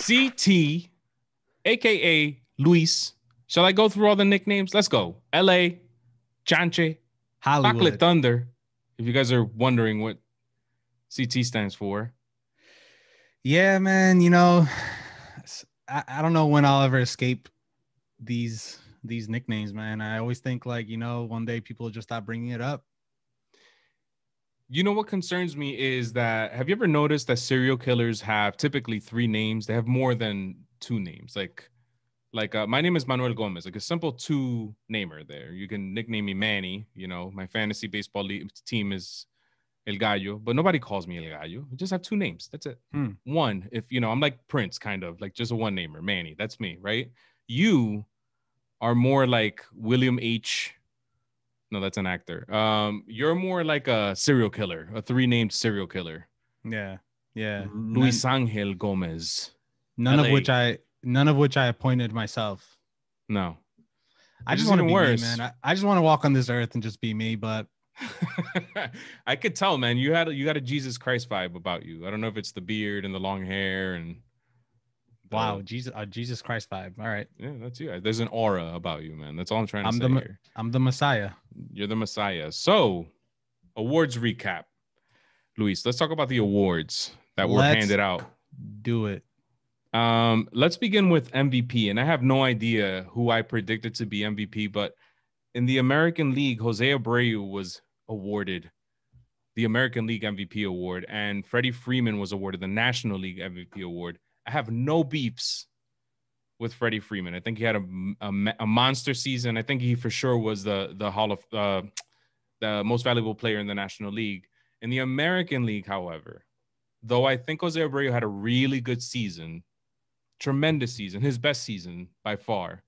CT, aka Luis. Shall I go through all the nicknames? Let's go. LA, Chanche, Chocolate Hollywood. Thunder. If you guys are wondering what CT stands for. Yeah, man. You know, I don't know when I'll ever escape these nicknames, man. I always think like, one day people will just stop bringing it up. You know what concerns me is that, have you ever noticed that serial killers have typically 3 names? They have more than 2 names. Like my name is Manuel Gomez, like a simple 2-namer there. You can nickname me Manny. My fantasy baseball team is El Gallo, but nobody calls me El Gallo. I just have 2 names. That's it. One, if I'm like Prince, kind of like just a 1-namer, Manny. That's me, right? You are more like William H. No, that's an actor. You're more like a serial killer, a 3-named serial killer. Yeah. Luis Angel Gomez. None of which I appointed myself. No. I just want to be worse. Me, man. I just want to walk on this earth and just be me, but I could tell, man. You got a Jesus Christ vibe about you. I don't know if it's the beard and the long hair and wow, Jesus Christ vibe. All right. Yeah, that's you. There's an aura about you, man. That's all I'm trying to say here. I'm the Messiah. You're the Messiah. So, awards recap. Luis, let's talk about the awards that were handed out. Do it. Let's begin with MVP. And I have no idea who I predicted to be MVP, but in the American League, Jose Abreu was awarded the American League MVP award, and Freddie Freeman was awarded the National League MVP award. I have no beefs with Freddie Freeman. I think he had a monster season. I think he for sure was the Hall of the most valuable player in the National League. In the American League, however, though I think Jose Abreu had a really good season, tremendous season, his best season by far,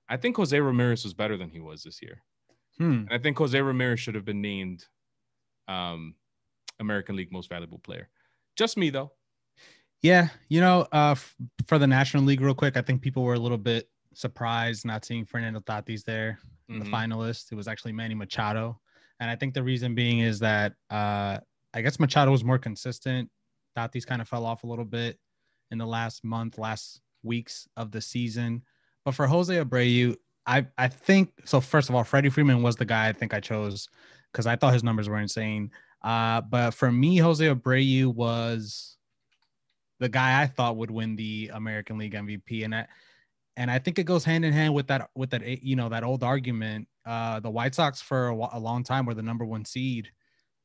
I think Jose Ramirez was better than he was this year. And I think Jose Ramirez should have been named American League most valuable player. Just me, though. Yeah, for the National League real quick, I think people were a little bit surprised not seeing Fernando Tatis there in the finalist. It was actually Manny Machado. And I think the reason being is that I guess Machado was more consistent. Tatis kind of fell off a little bit in the last weeks of the season. But for Jose Abreu, I think, so first of all, Freddie Freeman was the guy I think I chose because I thought his numbers were insane. But for me, Jose Abreu was the guy I thought would win the American League MVP. And I think it goes hand in hand with that, that old argument. The White Sox for a long time were the number 1 seed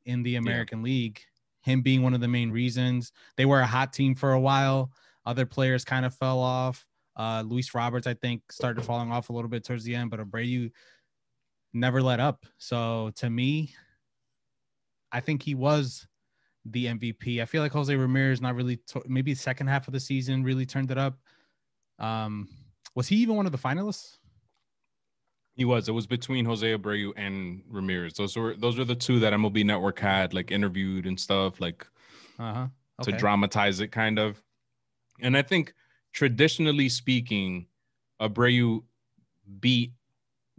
in the American League, him being one of the main reasons. They were a hot team for a while. Other players kind of fell off. Luis Roberts, I think, started falling off a little bit towards the end, but Abreu never let up. So to me, I think he was the MVP. I feel like Jose Ramirez not really, maybe the second half of the season really turned it up. Was he even one of the finalists? He was. It was between Jose Abreu and Ramirez. Those were the 2 that MLB Network had like interviewed and stuff, like to dramatize it kind of. And I think traditionally speaking, Abreu beat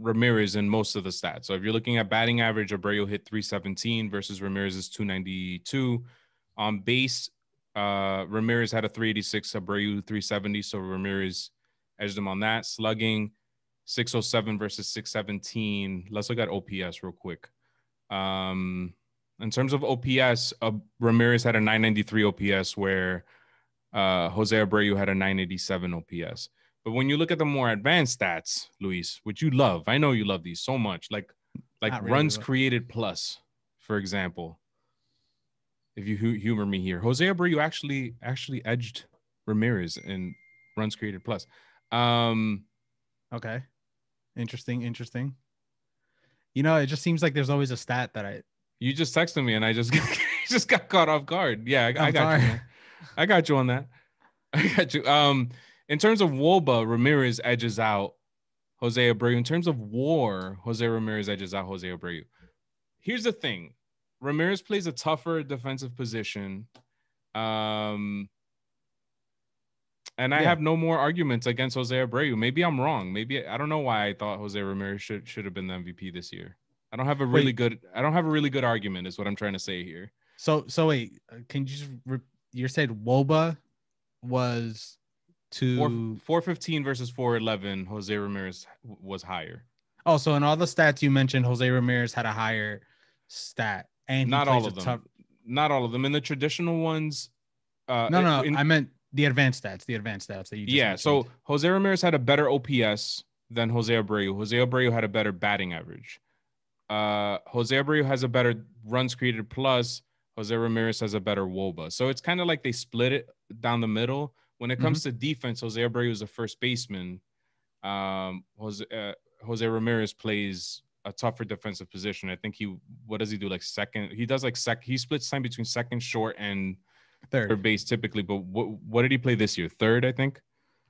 Ramirez in most of the stats. So if you're looking at batting average, Abreu hit 317 versus Ramirez's 292. On base, Ramirez had a 386, Abreu 370. So Ramirez edged him on that. Slugging, 607 versus 617. Let's look at OPS real quick. In terms of OPS, Ramirez had a 993 OPS where Jose Abreu had a 987 OPS. But when you look at the more advanced stats, Luis, which you love, I know you love these so much, like really, runs created plus, for example. If you humor me here, Jose Abreu actually edged Ramirez in runs created plus. Okay. Interesting. It just seems like there's always a stat that you just texted me and I just got caught off guard. Yeah, I got you. I got you on that. I got you. In terms of WOBA, Ramirez edges out Jose Abreu. In terms of WAR, Jose Ramirez edges out Jose Abreu. Here's the thing. Ramirez plays a tougher defensive position. And I have no more arguments against Jose Abreu. Maybe I'm wrong. Maybe I don't know why I thought Jose Ramirez should have been the MVP this year. I don't have a really good argument is what I'm trying to say here. So wait, can you just you said WOBA was to 415 versus 411. Jose Ramirez was higher. Oh, so in all the stats you mentioned, Jose Ramirez had a higher stat, and not all of them. Not all of them. In the traditional ones. I meant the advanced stats. The advanced stats that you just mentioned. So Jose Ramirez had a better OPS than Jose Abreu. Jose Abreu had a better batting average. Jose Abreu has a better runs created plus. Jose Ramirez has a better WOBA. So it's kind of like they split it down the middle. When it comes to defense, Jose Abreu is a first baseman. Jose Ramirez plays a tougher defensive position. I think what does he do? Like second, he does like he splits time between second, short, and third base typically. But what did he play this year? Third, I think.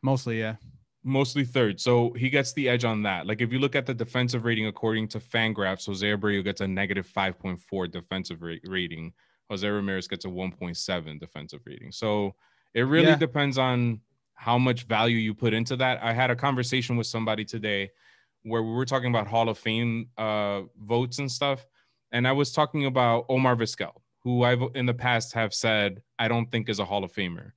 Mostly, yeah. Mostly third. So he gets the edge on that. Like if you look at the defensive rating according to Fangraphs, Jose Abreu gets a negative 5.4 defensive rating. Jose Ramirez gets a 1.7 defensive rating. So it really depends on how much value you put into that. I had a conversation with somebody today where we were talking about Hall of Fame votes and stuff. And I was talking about Omar Vasquel, who I've in the past have said I don't think is a Hall of Famer.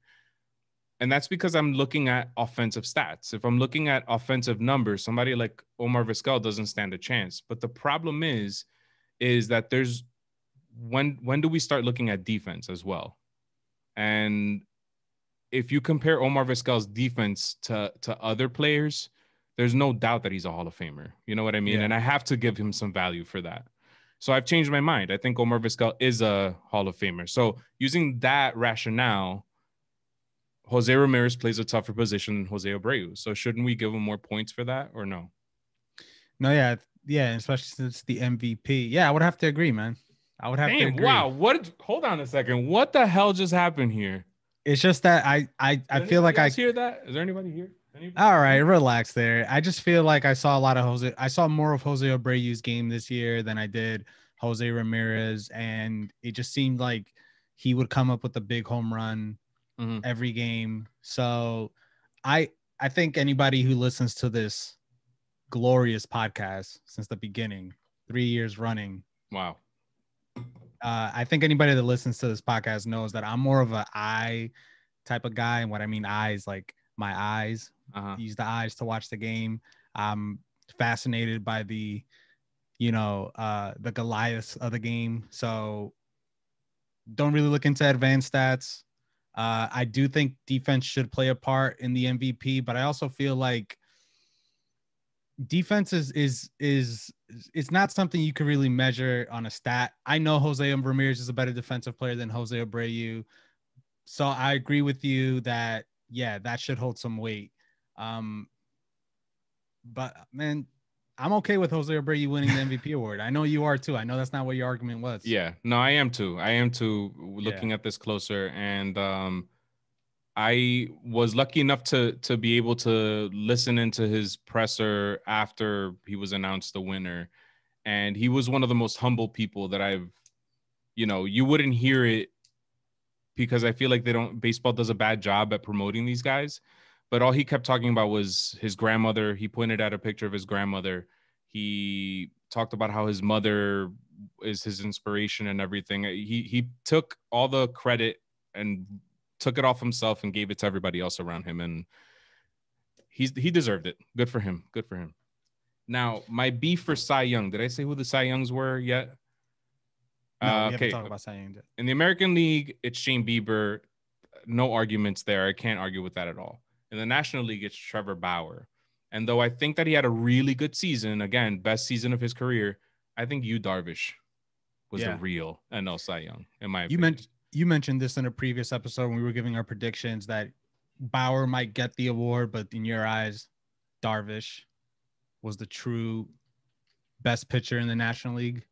And that's because I'm looking at offensive stats. If I'm looking at offensive numbers, somebody like Omar Vasquel doesn't stand a chance. But the problem is that there's when do we start looking at defense as well? And if you compare Omar Vasquel's defense to other players, there's no doubt that he's a Hall of Famer. You know what I mean? Yeah. And I have to give him some value for that. So I've changed my mind. I think Omar Vasquel is a Hall of Famer. So using that rationale, Jose Ramirez plays a tougher position than Jose Abreu. So shouldn't we give him more points for that or no? No, yeah, especially since the MVP. Yeah, I would have to agree, man. I would have to agree. Wow. Hold on a second. What the hell just happened here? It's just that I feel like I hear that. Is there anybody here? All right, relax there. I just feel like I saw more of Jose Abreu's game this year than I did Jose Ramirez, and it just seemed like he would come up with a big home run every game. So I think anybody who listens to this glorious podcast since the beginning, 3 years running. Wow. I think anybody that listens to this podcast knows that I'm more of an eye type of guy. And what I mean, eyes, like my eyes, use the eyes to watch the game. I'm fascinated by the Goliaths of the game. So don't really look into advanced stats. I do think defense should play a part in the MVP, but I also feel like defense is it's not something you can really measure on a stat. I know Jose Ramirez is a better defensive player than Jose Abreu. So I agree with you that, that should hold some weight. But man, I'm okay with Jose Abreu winning the MVP award. I know you are too. I know that's not what your argument was. Yeah, no, I am too. Looking at this closer, and I was lucky enough to be able to listen into his presser after he was announced the winner. And he was one of the most humble people that I've, you wouldn't hear it because I feel like baseball does a bad job at promoting these guys. But all he kept talking about was his grandmother. He pointed at a picture of his grandmother. He talked about how his mother is his inspiration and everything. He took all the credit and took it off himself and gave it to everybody else around him. And he deserved it. Good for him. Good for him. Now, my beef for Cy Young. Did I say who the Cy Youngs were yet? No, we haven't talked about Cy Young yet. In the American League, it's Shane Bieber. No arguments there. I can't argue with that at all. In the National League, it's Trevor Bauer. And though I think that he had a really good season, again, best season of his career, I think Yu Darvish was the real NL Cy Young, in my opinion. You mentioned this in a previous episode when we were giving our predictions that Bauer might get the award, but in your eyes, Darvish was the true best pitcher in the National League.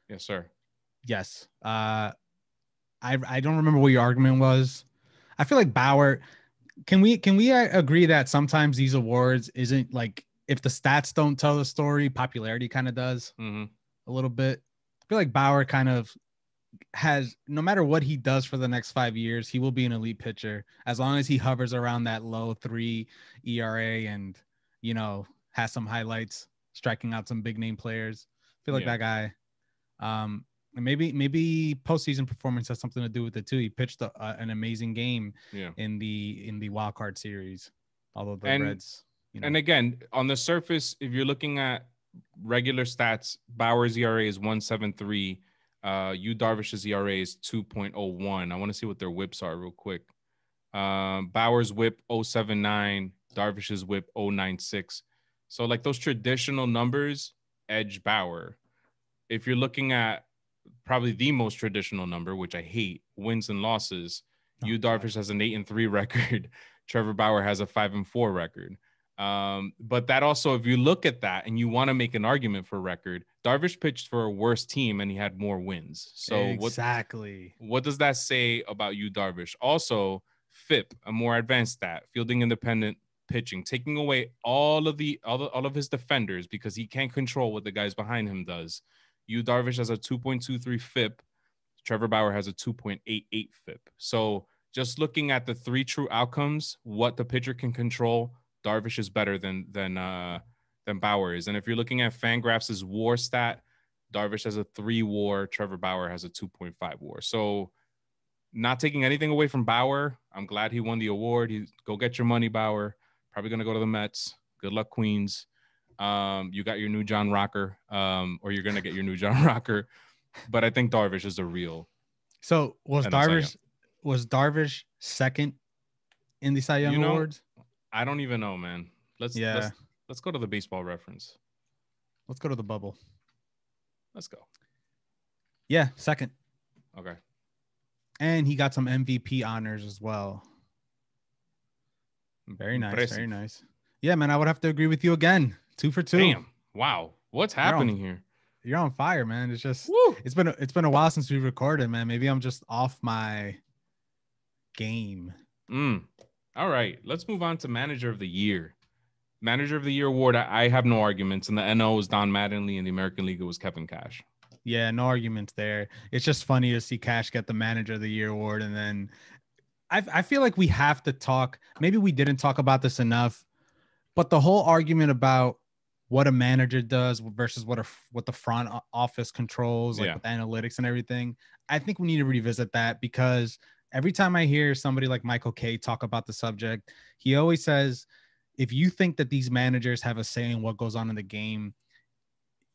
Yes, sir. Yes. I don't remember what your argument was. I feel like Bauer. Can we agree that sometimes these awards isn't like, if the stats don't tell the story, popularity kind of does a little bit. I feel like Bauer kind of has, no matter what he does for the next 5 years, he will be an elite pitcher as long as he hovers around that low 3 ERA and, has some highlights, striking out some big name players. I feel like that guy, and maybe postseason performance has something to do with it too. He pitched an amazing game in the wild card series. Although the Reds, And again, on the surface, if you're looking at regular stats, Bauer's ERA is 1.73. Darvish's ERA is 2.01. I want to see what their whips are real quick. Bauer's whip 0.79, Darvish's whip 0.96. So like those traditional numbers edge Bauer. If you're looking at probably the most traditional number, which I hate, wins and losses, Darvish has an 8-3 record. Trevor Bauer has a 5-4 record. But that also, if you look at that and you want to make an argument for record, Darvish pitched for a worse team and he had more wins. So exactly, what does that say about Darvish? Also, FIP, a more advanced stat, fielding independent pitching, taking away all of his defenders because he can't control what the guys behind him does. Darvish has a 2.23 FIP. Trevor Bauer has a 2.88 FIP. So just looking at the three true outcomes, what the pitcher can control, Darvish is better than Bauer is. And if you're looking at Fangraphs' WAR stat, Darvish has a 3 WAR. Trevor Bauer has a 2.5 WAR. So not taking anything away from Bauer, I'm glad he won the award. Go get your money, Bauer. Probably gonna go to the Mets. Good luck, Queens. You got your new John Rocker, or you're gonna get your new John Rocker. But I think Darvish is the real. So was Darvish second in the Cy Young Awards? I don't even know, man. Let's go to the Baseball Reference. Let's go to the bubble. Let's go. Yeah, second. Okay. And he got some MVP honors as well. Very nice. Impressive. Very nice. Yeah, man, I would have to agree with you again. 2 for 2. Damn. Wow. What's happening here? You're on fire, man. It's just Woo! It's been a while since we recorded, man. Maybe I'm just off my game. All right. Let's move on to Manager of the Year. Manager of the Year award, I have no arguments. In the NL was Don Mattingly, and the American League it was Kevin Cash. Yeah, no arguments there. It's just funny to see Cash get the Manager of the Year award, and then I feel like we have to talk. Maybe we didn't talk about this enough, but the whole argument about what a manager does versus what the front office controls, like with analytics and everything. I think we need to revisit that, because every time I hear somebody like Michael Kay talk about the subject, he always says, if you think that these managers have a say in what goes on in the game,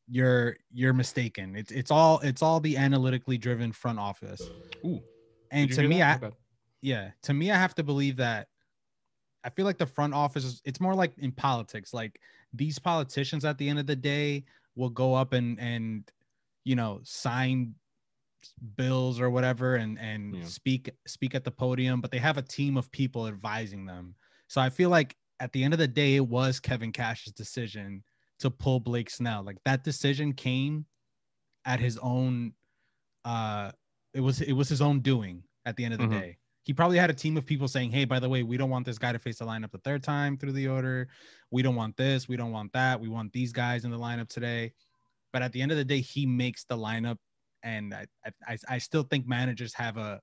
you're mistaken. It's all the analytically driven front office. Ooh. And to me, I have to believe that. I feel like the front office it's more like in politics. Like these politicians at the end of the day will go up and sign bills or whatever and speak at the podium, but they have a team of people advising them. So I feel like at the end of the day, it was Kevin Cash's decision to pull Blake Snell. Like that decision came at his own it was his own doing at the end of the day. He probably had a team of people saying, hey, by the way, we don't want this guy to face the lineup the third time through the order. We don't want this. We don't want that. We want these guys in the lineup today. But at the end of the day, he makes the lineup. And I still think managers have a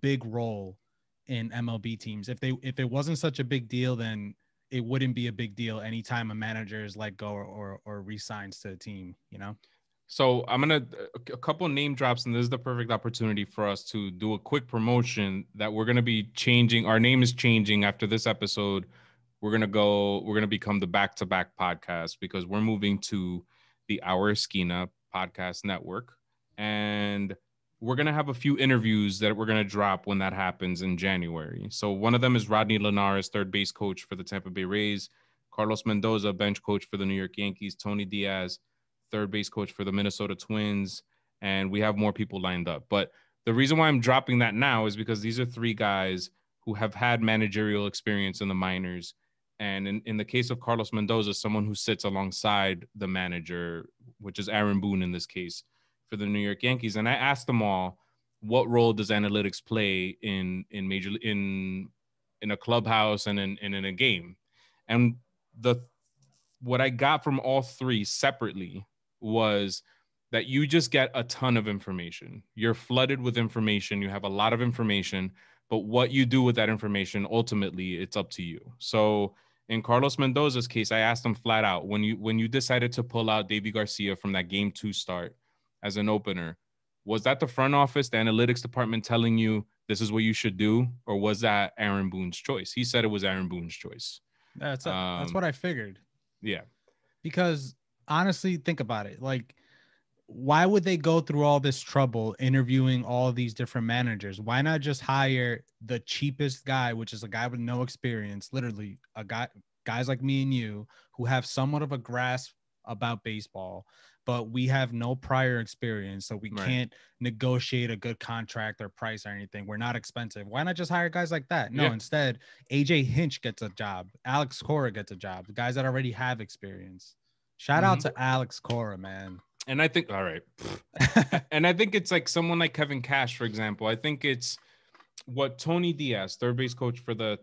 big role in MLB teams. If it wasn't such a big deal, then it wouldn't be a big deal anytime a manager is let go or resigns to a team, So I'm going to a couple name drops, and this is the perfect opportunity for us to do a quick promotion that we're going to be changing. Our name is changing after this episode. We're going to become the Back-to-Back podcast, because we're moving to the Our Esquina podcast network. And we're going to have a few interviews that we're going to drop when that happens in January. So one of them is Rodney Linares, third base coach for the Tampa Bay Rays, Carlos Mendoza, bench coach for the New York Yankees, Tony Diaz, third base coach for the Minnesota Twins, and we have more people lined up. But the reason why I'm dropping that now is because these are three guys who have had managerial experience in the minors. And in the case of Carlos Mendoza, someone who sits alongside the manager, which is Aaron Boone in this case, for the New York Yankees. And I asked them all, what role does analytics play in a clubhouse and in a game? And what I got from all three separately was that you just get a ton of information. You're flooded with information. You have a lot of information, but what you do with that information, ultimately, it's up to you. So in Carlos Mendoza's case, I asked him flat out, when you decided to pull out Davy Garcia from that Game 2 start as an opener, was that the front office, the analytics department telling you this is what you should do? Or was that Aaron Boone's choice? He said it was Aaron Boone's choice. That's what I figured. Yeah. Because honestly, think about it. Like, why would they go through all this trouble interviewing all these different managers? Why not just hire the cheapest guy, which is a guy with no experience, literally guys like me and you who have somewhat of a grasp about baseball, but we have no prior experience, so we can't negotiate a good contract or price or anything. We're not expensive. Why not just hire guys like that? No, instead, AJ Hinch gets a job. Alex Cora gets a job. The guys that already have experience. Shout out to Alex Cora, man. And I think, all right. And I think it's like someone like Kevin Cash, for example. I think it's what Tony Diaz, third base coach for the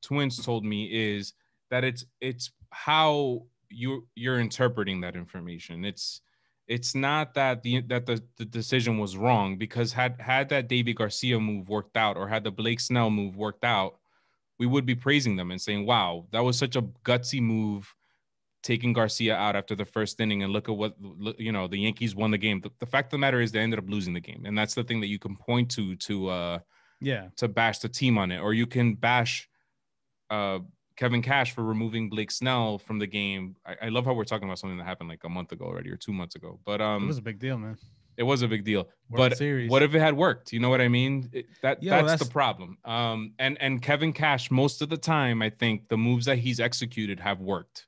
Twins, told me is that it's how you're interpreting that information. It's not that the decision was wrong, because had that Davy Garcia move worked out, or had the Blake Snell move worked out, we would be praising them and saying, wow, that was such a gutsy move, taking Garcia out after the first inning, and look at what, the Yankees won the game. The fact of the matter is they ended up losing the game. And that's the thing that you can point to bash the team on it. Or you can bash Kevin Cash for removing Blake Snell from the game. I love how we're talking about something that happened like a month ago already, or 2 months ago. But it was a big deal, man. It was a big deal. World Series. What if it had worked? You know what I mean? That's the problem. And Kevin Cash, most of the time, I think the moves that he's executed have worked.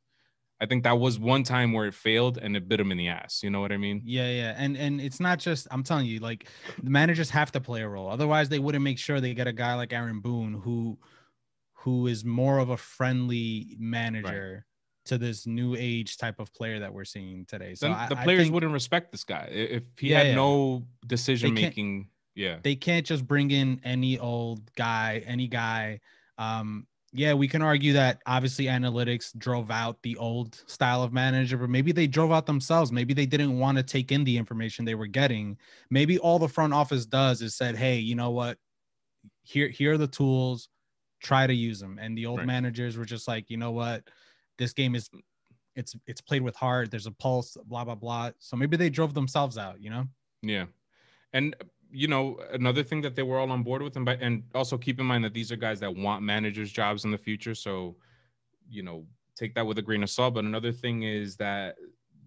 I think that was one time where it failed and it bit him in the ass. You know what I mean? Yeah. And it's not just, I'm telling you, like, the managers have to play a role. Otherwise, they wouldn't make sure they get a guy like Aaron Boone, who is more of a friendly manager to this new age type of player that we're seeing today. So the players wouldn't respect this guy if he had no decision making. Yeah. They can't just bring in any old guy, any guy. Yeah, we can argue that obviously analytics drove out the old style of manager, but maybe they drove out themselves. Maybe they didn't want to take in the information they were getting. Maybe all the front office does is said, hey, you know what? Here are the tools. Try to use them. And the old managers were just like, you know what? This game is it's played with heart. There's a pulse, blah, blah, blah. So maybe they drove themselves out, you know? Yeah. And another thing that they were all on board with, and also keep in mind that these are guys that want managers' jobs in the future. So, take that with a grain of salt. But another thing is that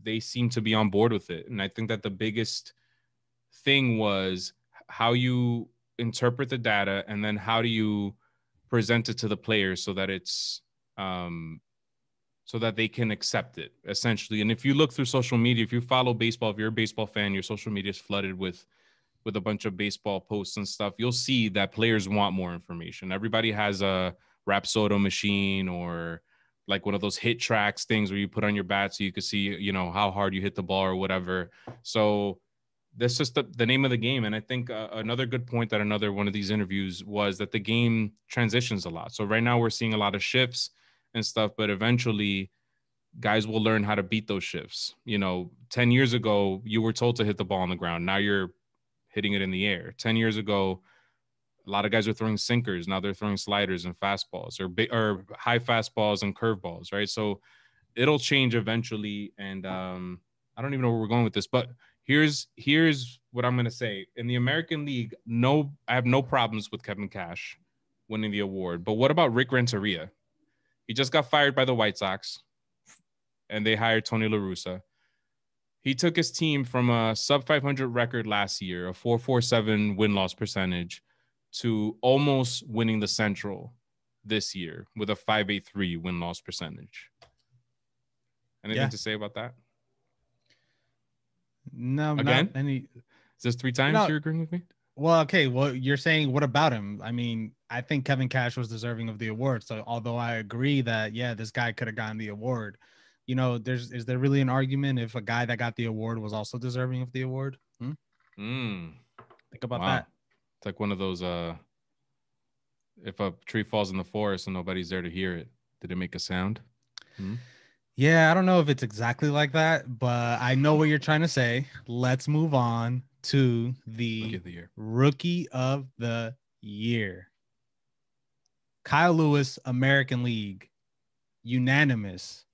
they seem to be on board with it. And I think that the biggest thing was how you interpret the data, and then how do you present it to the players so that it's so that they can accept it, essentially. And if you look through social media, if you follow baseball, if you're a baseball fan, your social media is flooded with a bunch of baseball posts and stuff. You'll see that players want more information. Everybody has a Rapsodo machine, or like one of those hit tracks things where you put on your bat so you can see, how hard you hit the ball or whatever. So that's just the name of the game. And I think another good point that another one of these interviews was that the game transitions a lot. So right now we're seeing a lot of shifts and stuff, but eventually guys will learn how to beat those shifts. 10 years ago, you were told to hit the ball on the ground. Now you're hitting it in the air. 10 years ago, a lot of guys are throwing sinkers. Now they're throwing sliders and fastballs, or high fastballs and curveballs, right? So it'll change eventually. And I don't even know where we're going with this, but here's what I'm going to say. In the American League, I have no problems with Kevin Cash winning the award. But what about Rick Renteria? He just got fired by the White Sox, and they hired Tony La Russa. He took his team from a sub 500 record last year, a 4.47 win-loss percentage, to almost winning the Central this year with a 5.83 win-loss percentage. Anything to say about that? No, again? Not any. Is this 3 times you're agreeing with me? Well, okay. Well, you're saying, what about him? I mean, I think Kevin Cash was deserving of the award. So although I agree that, this guy could have gotten the award, is there really an argument if a guy that got the award was also deserving of the award? Think about that. It's like one of those, if a tree falls in the forest and nobody's there to hear it, did it make a sound? Yeah, I don't know if it's exactly like that, but I know what you're trying to say. Let's move on to the Rookie of the Year. Kyle Lewis, American League, unanimous.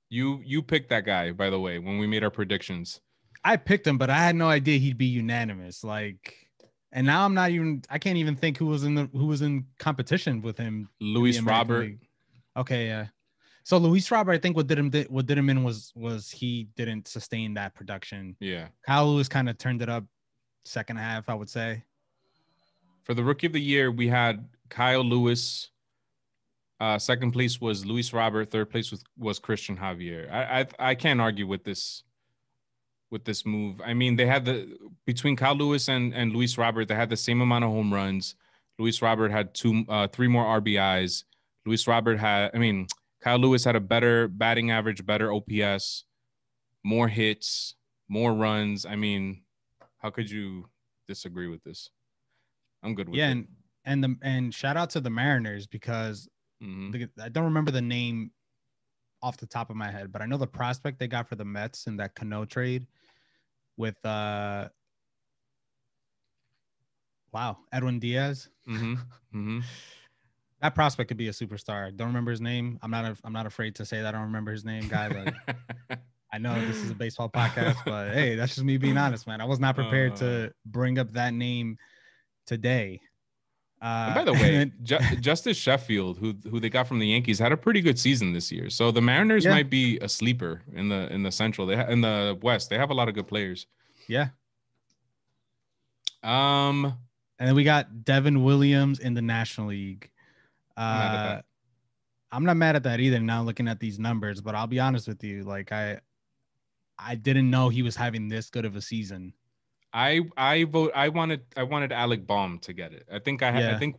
You picked that guy, by the way, when we made our predictions. I picked him, but I had no idea he'd be unanimous. And now I can't even think who was in competition with him. Luis Robert. League. Okay, yeah. So Luis Robert, I think what did him in was he didn't sustain that production. Yeah. Kyle Lewis kind of turned it up second half, I would say. For the rookie of the year, we had Kyle Lewis. Second place was Luis Robert. Third place was Christian Javier. I can't argue with this move. I mean, they had between Kyle Lewis and Luis Robert, they had the same amount of home runs. Luis Robert had 3 more RBIs. Kyle Lewis had a better batting average, better OPS, more hits, more runs. I mean, how could you disagree with this? I'm good with it. And shout out to the Mariners because I don't remember the name off the top of my head, but I know the prospect they got for the Mets in that Cano trade with Edwin Diaz. That prospect could be a superstar. I don't remember his name. I'm not afraid to say that I don't remember his name, guys. I know this is a baseball podcast, but hey, that's just me being honest, man. I was not prepared to bring up that name today. And by the way, Justice Sheffield, who they got from the Yankees, had a pretty good season this year. So the Mariners might be a sleeper in the Central. In the West, they have a lot of good players. Yeah. And then we got Devin Williams in the National League. I'm not mad at that either. Now looking at these numbers, but I'll be honest with you, like I didn't know he was having this good of a season. I wanted Alec Baum to get it. I think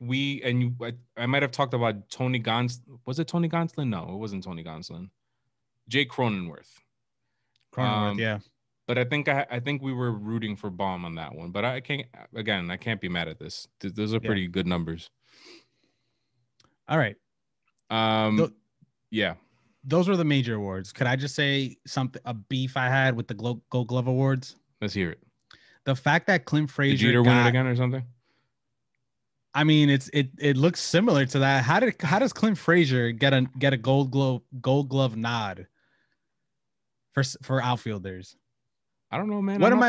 we and you. I might have talked about Tony Gonsolin. Was it Tony Gonsolin? No, it wasn't Tony Gonsolin. Jake Cronenworth. Yeah. But I think we were rooting for Baum on that one. But I can't be mad at this. Those are pretty good numbers. All right. Yeah. Those were the major awards. Could I just say a beef I had with the Gold Glove Awards? Let's hear it. The fact that Clint Frazier did Jeter win it again or something? I mean, it looks similar to that. How does Clint Frazier get a Gold Glove nod for outfielders? I don't know, man. What am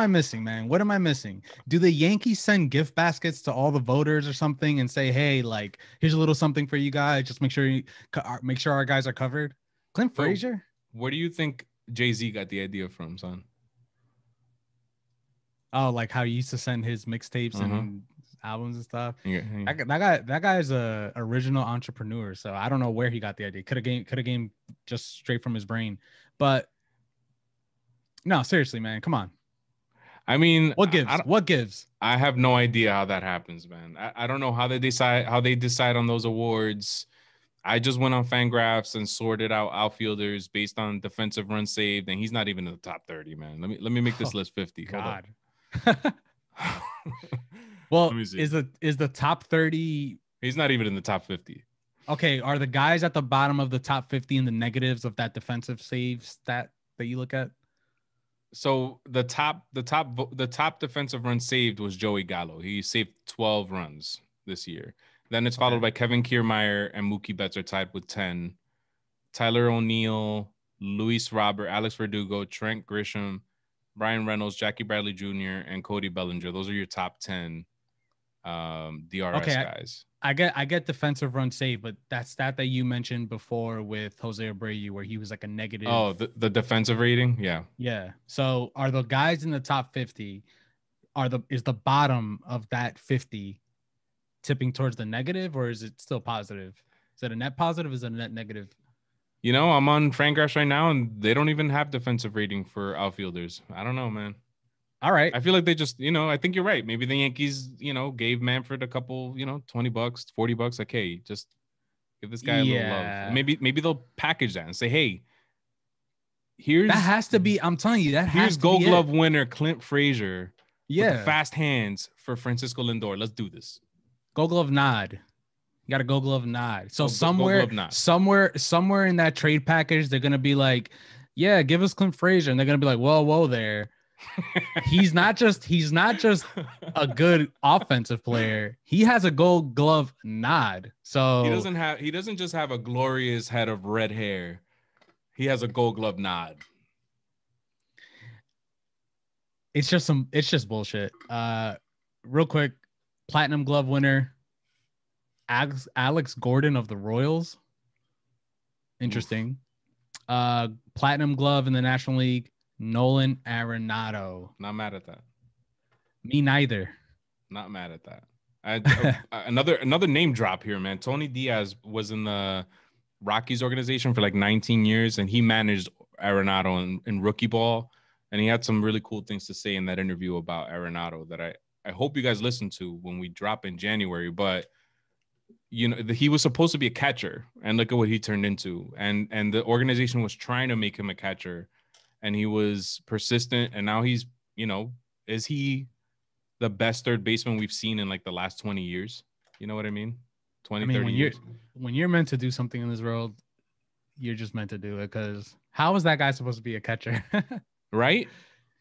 I missing, man? What am I missing? Do the Yankees send gift baskets to all the voters or something and say, "Hey, like, here's a little something for you guys. Just make sure our guys are covered." Clint Frazier? Where do you think Jay-Z got the idea from, son? Oh, like how he used to send his mixtapes and albums and stuff. Yeah. That guy's a original entrepreneur. So I don't know where he got the idea. Could have came just straight from his brain. But no, seriously, man, come on. I mean, what gives? I have no idea how that happens, man. I don't know how they decide on those awards. I just went on Fangraphs and sorted out outfielders based on defensive runs saved, and he's not even in the top 30, man. Let me make this list 50. God. Well, is the top 30? He's not even in the top 50. Okay, are the guys at the bottom of the top 50 in the negatives of that defensive save stat that you look at? So the top defensive run saved was Joey Gallo. He saved 12 runs this year. Then it's followed by Kevin Kiermaier and Mookie Betts are tied with 10. Tyler O'Neill, Luis Robert, Alex Verdugo, Trent Grisham, Brian Reynolds, Jackie Bradley Jr., and Cody Bellinger. Those are your top 10 DRS guys. I get defensive run save, but that stat that you mentioned before with Jose Abreu, where he was like a negative. Oh, the defensive rating, yeah. Yeah. So are the guys in the top 50? Is the bottom of that 50 tipping towards the negative, or is it still positive? Is it a net positive? Is it a net negative? You know, I'm on Fangraphs right now, and they don't even have defensive rating for outfielders. I don't know, man. All right. I feel like they just, I think you're right. Maybe the Yankees, gave Manfred a couple, $20, $40. Like, hey, just give this guy a little love. Maybe they'll package that and say, hey, that has to be. I'm telling you, here's Gold Glove winner Clint Frazier. Yeah. With the fast hands for Francisco Lindor. Let's do this. Gold Glove nod. You got a Gold Glove nod. So somewhere in that trade package, they're gonna be like, yeah, give us Clint Frazier, and they're gonna be like, whoa there. He's not just a good offensive player. He has a Gold Glove nod. So he doesn't just have a glorious head of red hair. He has a Gold Glove nod. It's just bullshit. Real quick, Platinum Glove winner Alex Gordon of the Royals. Interesting. Platinum glove in the National League, Nolan Arenado. Not mad at that. Me neither. Not mad at that. Another name drop here, man. Tony Diaz was in the Rockies organization for like 19 years, and he managed Arenado in rookie ball, and he had some really cool things to say in that interview about Arenado that I hope you guys listen to when we drop in January. But you know, he was supposed to be a catcher, and look at what he turned into. And the organization was trying to make him a catcher, and he was persistent. And now he's, you know, is he the best third baseman we've seen in like the last 20 years? You know what I mean? 30 years. When you're meant to do something in this world, you're just meant to do it. Because how is that guy supposed to be a catcher? Right?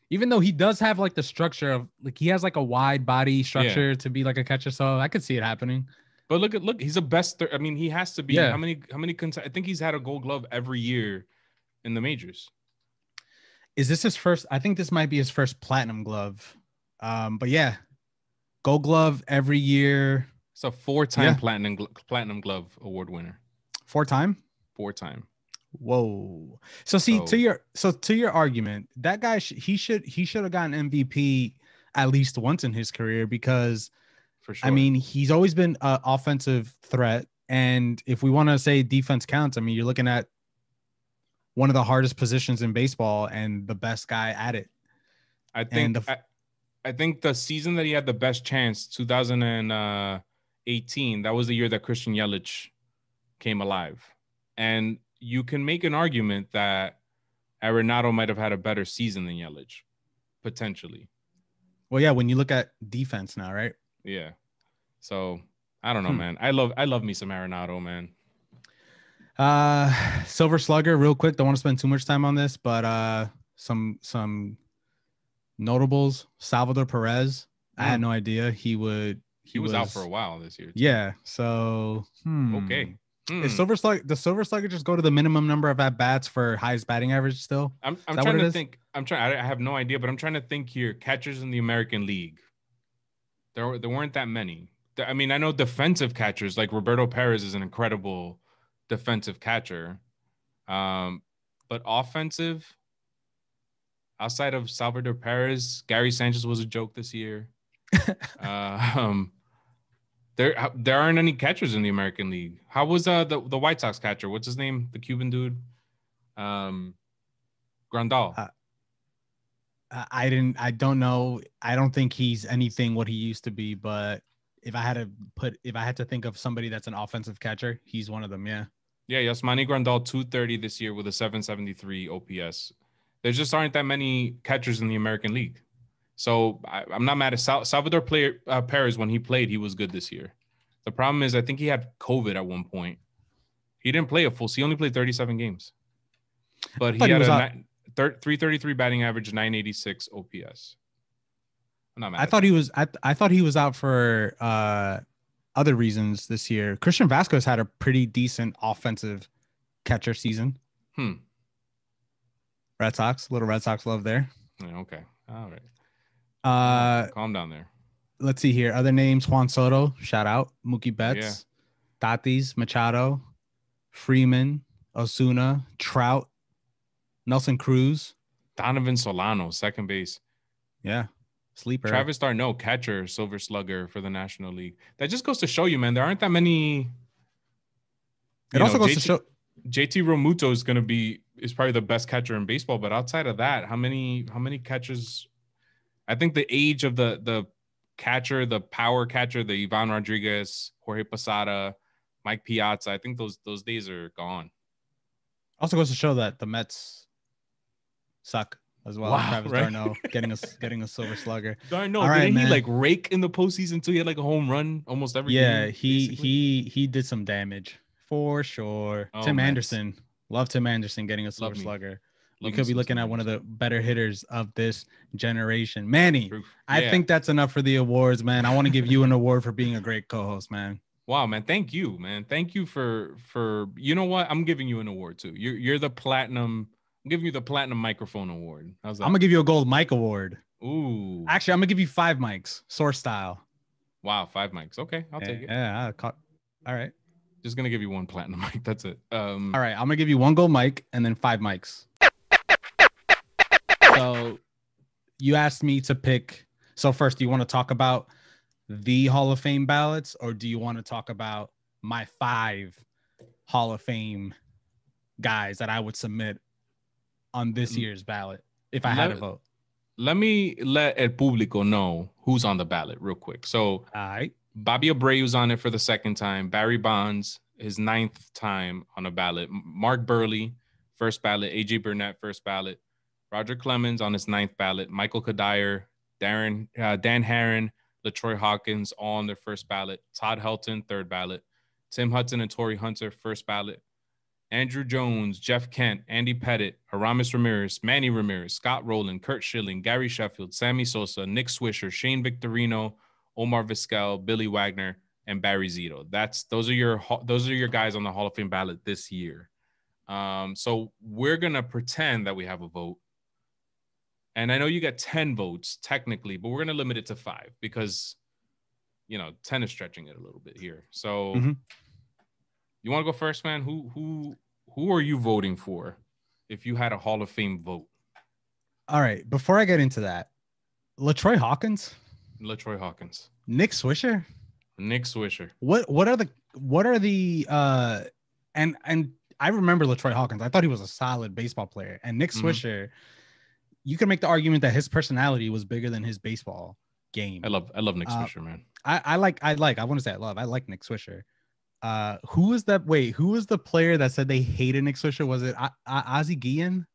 Even though he does have like the structure of like, he has like a wide body structure to be like a catcher. So I could see it happening. But look, he's a best. I mean, he has to be. Yeah. How many? I think he's had a Gold Glove every year in the majors. Is this his first? I think this might be his first Platinum Glove. But yeah, Gold Glove every year. It's a 4-time Platinum Glove award winner. 4-time. 4-time. Whoa. So to your argument, that guy he should have gotten MVP at least once in his career because. For sure. I mean, he's always been an offensive threat. And if we want to say defense counts, I mean, you're looking at one of the hardest positions in baseball and the best guy at it. I think the season that he had the best chance, 2018, that was the year that Christian Yelich came alive. And you can make an argument that Arenado might have had a better season than Yelich, potentially. Well, yeah, when you look at defense now, right? Yeah. So I don't know, man. I love me some Arenado, man. Silver Slugger, real quick. Don't want to spend too much time on this, but some notables. Salvador Perez. I had no idea he was out for a while this year. Yeah. So okay. Is Silver Slugger just go to the minimum number of at bats for highest batting average still? I'm trying to think. I have no idea, but I'm trying to think here. Catchers in the American League. There weren't that many. I mean, I know defensive catchers like Roberto Perez is an incredible defensive catcher, but offensive, outside of Salvador Perez, Gary Sanchez was a joke this year. There aren't any catchers in the American League. How was the White Sox catcher? What's his name? The Cuban dude, Grandal. I don't know. I don't think he's anything what he used to be, but if I had to think of somebody that's an offensive catcher, he's one of them. Yeah. Yeah. Yasmani Grandal, 230 this year with a 773 OPS. There just aren't that many catchers in the American League. So I'm not mad at Salvador Perez. When he played, he was good this year. The problem is I think he had COVID at one point. He didn't play a full season. He only played 37 games. But he had a 333 batting average, 986 OPS. I'm not mad. I thought he was out for other reasons this year. Christian Vasquez had a pretty decent offensive catcher season. Red Sox, little Red Sox love there. Yeah, okay. All right. Calm down there. Let's see here. Other names: Juan Soto, shout out. Mookie Betts, Tatis, Machado, Freeman, Osuna, Trout, Nelson Cruz, Donovan Solano, second base. Yeah. Sleeper. Travis d'Arnaud, catcher, Silver Slugger for the National League. That just goes to show you, man, there aren't that many. It also goes to show JT Realmuto is probably the best catcher in baseball, but outside of that, how many catchers? I think the age of the catcher, the power catcher, the Ivan Rodriguez, Jorge Posada, Mike Piazza, I think those days are gone. Also goes to show that the Mets suck as well. Wow, Travis d'Arnaud getting a Silver Slugger. d'Arnaud, didn't he like rake in the postseason too? He had like a home run almost every game. Yeah, he did some damage for sure. Tim Anderson, love Tim Anderson getting a Silver Slugger. We could be looking at one of the better hitters of this generation. Manny, I think that's enough for the awards, man. I want to give you an award for being a great co-host, man. Wow, man. Thank you, man. Thank you for you know what? I'm giving you an award too. You're the platinum. I'm giving you the platinum microphone award. How's that? I'm gonna give you a gold mic award. Ooh. Actually, I'm gonna give you 5 mics, source style. Wow, 5 mics. Okay, I'll take it. Yeah, all right. Just gonna give you one platinum mic. That's it. All right, I'm gonna give you one gold mic and then 5 mics. So you asked me to pick. So first, do you want to talk about the Hall of Fame ballots, or do you want to talk about my 5 Hall of Fame guys that I would submit on this year's ballot if I had to vote? Let me let El Público know who's on the ballot real quick. So, all right. Bobby Abreu's on it for the 2nd time. Barry Bonds, his 9th time on a ballot. Mark Burley, first ballot. AJ Burnett, first ballot. Roger Clemens on his 9th ballot. Michael Kadire, Dan Herron, LaTroy Hawkins, all on their first ballot. Todd Helton, 3rd ballot. Tim Hudson and Torrey Hunter, first ballot. Andrew Jones, Jeff Kent, Andy Pettit, Aramis Ramirez, Manny Ramirez, Scott Rowland, Kurt Schilling, Gary Sheffield, Sammy Sosa, Nick Swisher, Shane Victorino, Omar Vasquel, Billy Wagner, and Barry Zito. Those are your guys on the Hall of Fame ballot this year. So we're gonna pretend that we have a vote. And I know you got 10 votes technically, but we're gonna limit it to 5 because 10 is stretching it a little bit here. So you want to go first, man? Who are you voting for if you had a Hall of Fame vote? All right. Before I get into that, LaTroy Hawkins. Nick Swisher. What are the and I remember LaTroy Hawkins. I thought he was a solid baseball player. And Nick Swisher, you can make the argument that his personality was bigger than his baseball game. I love Nick Swisher, man. I like Nick Swisher. Who was that? Wait, who was the player that said they hated Nick Swisher? Was it Ozzie Guillen?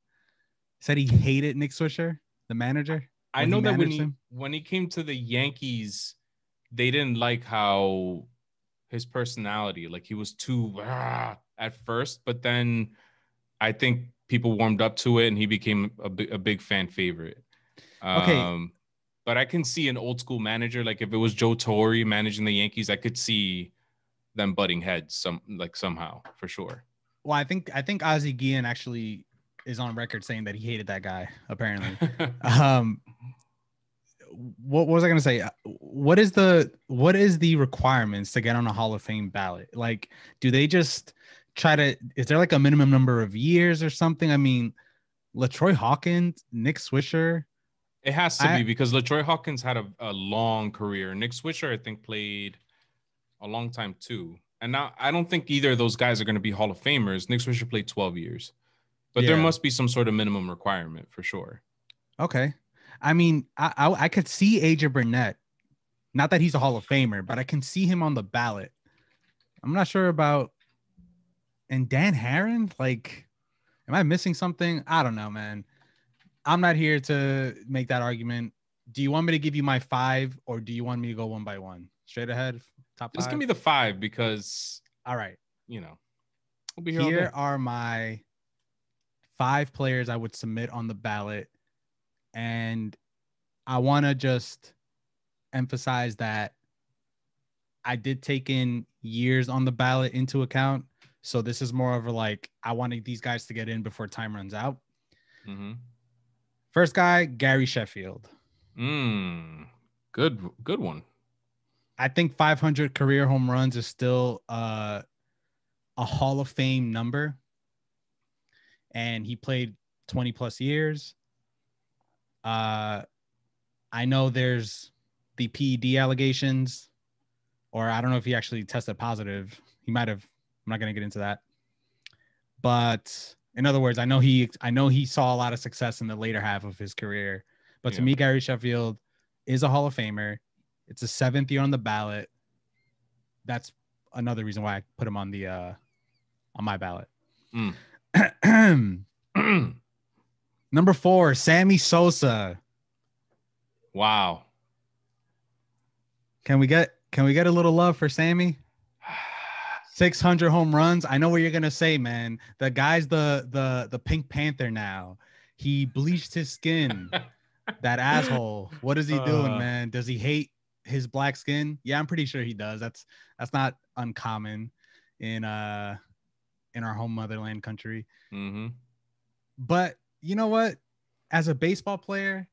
Said he hated Nick Swisher, the manager. I know that when he came to the Yankees, they didn't like how his personality, like he was too at first, but then I think people warmed up to it and he became a big fan favorite. Okay. But I can see an old school manager, like if it was Joe Torre managing the Yankees, I could see them butting heads somehow for sure. Well, I think Ozzie Guillen actually is on record saying that he hated that guy, apparently. What was I going to say? What is the requirements to get on a Hall of Fame ballot? Like, do they just is there like a minimum number of years or something? I mean, LaTroy Hawkins, Nick Swisher. It has to be because LaTroy Hawkins had a long career. Nick Swisher, I think, played a long time too. And now I don't think either of those guys are going to be Hall of Famers. Nick Swisher played 12 years. But there must be some sort of minimum requirement for sure. Okay. I mean, I could see AJ Burnett. Not that he's a Hall of Famer, but I can see him on the ballot. I'm not sure about. And Dan Herron, like, am I missing something? I don't know, man. I'm not here to make that argument. Do you want me to give you my 5 or do you want me to go one by one? Straight ahead, top 5? Just give me the 5 because, all right, we'll be here are my 5 players I would submit on the ballot. And I want to just emphasize that I did take in years on the ballot into account. So this is more of I wanted these guys to get in before time runs out. First guy, Gary Sheffield. Good one. I think 500 career home runs is still a Hall of Fame number. And he played 20 plus years. I know there's the PED allegations, or I don't know if he actually tested positive. He might have. I'm not going to get into that. But in other words, I know he saw a lot of success in the later half of his career. But to me, Gary Sheffield is a Hall of Famer. It's a 7th year on the ballot. That's another reason why I put him on the on my ballot. Number 4, Sammy Sosa. Wow. Can we get a little love for Sammy? 600 home runs. I know what you're gonna say, man. The guy's the Pink Panther now. He bleached his skin. That asshole. What is he doing, man? Does he hate his black skin? Yeah, I'm pretty sure he does. That's not uncommon in our home motherland country. But you know what? As a baseball player,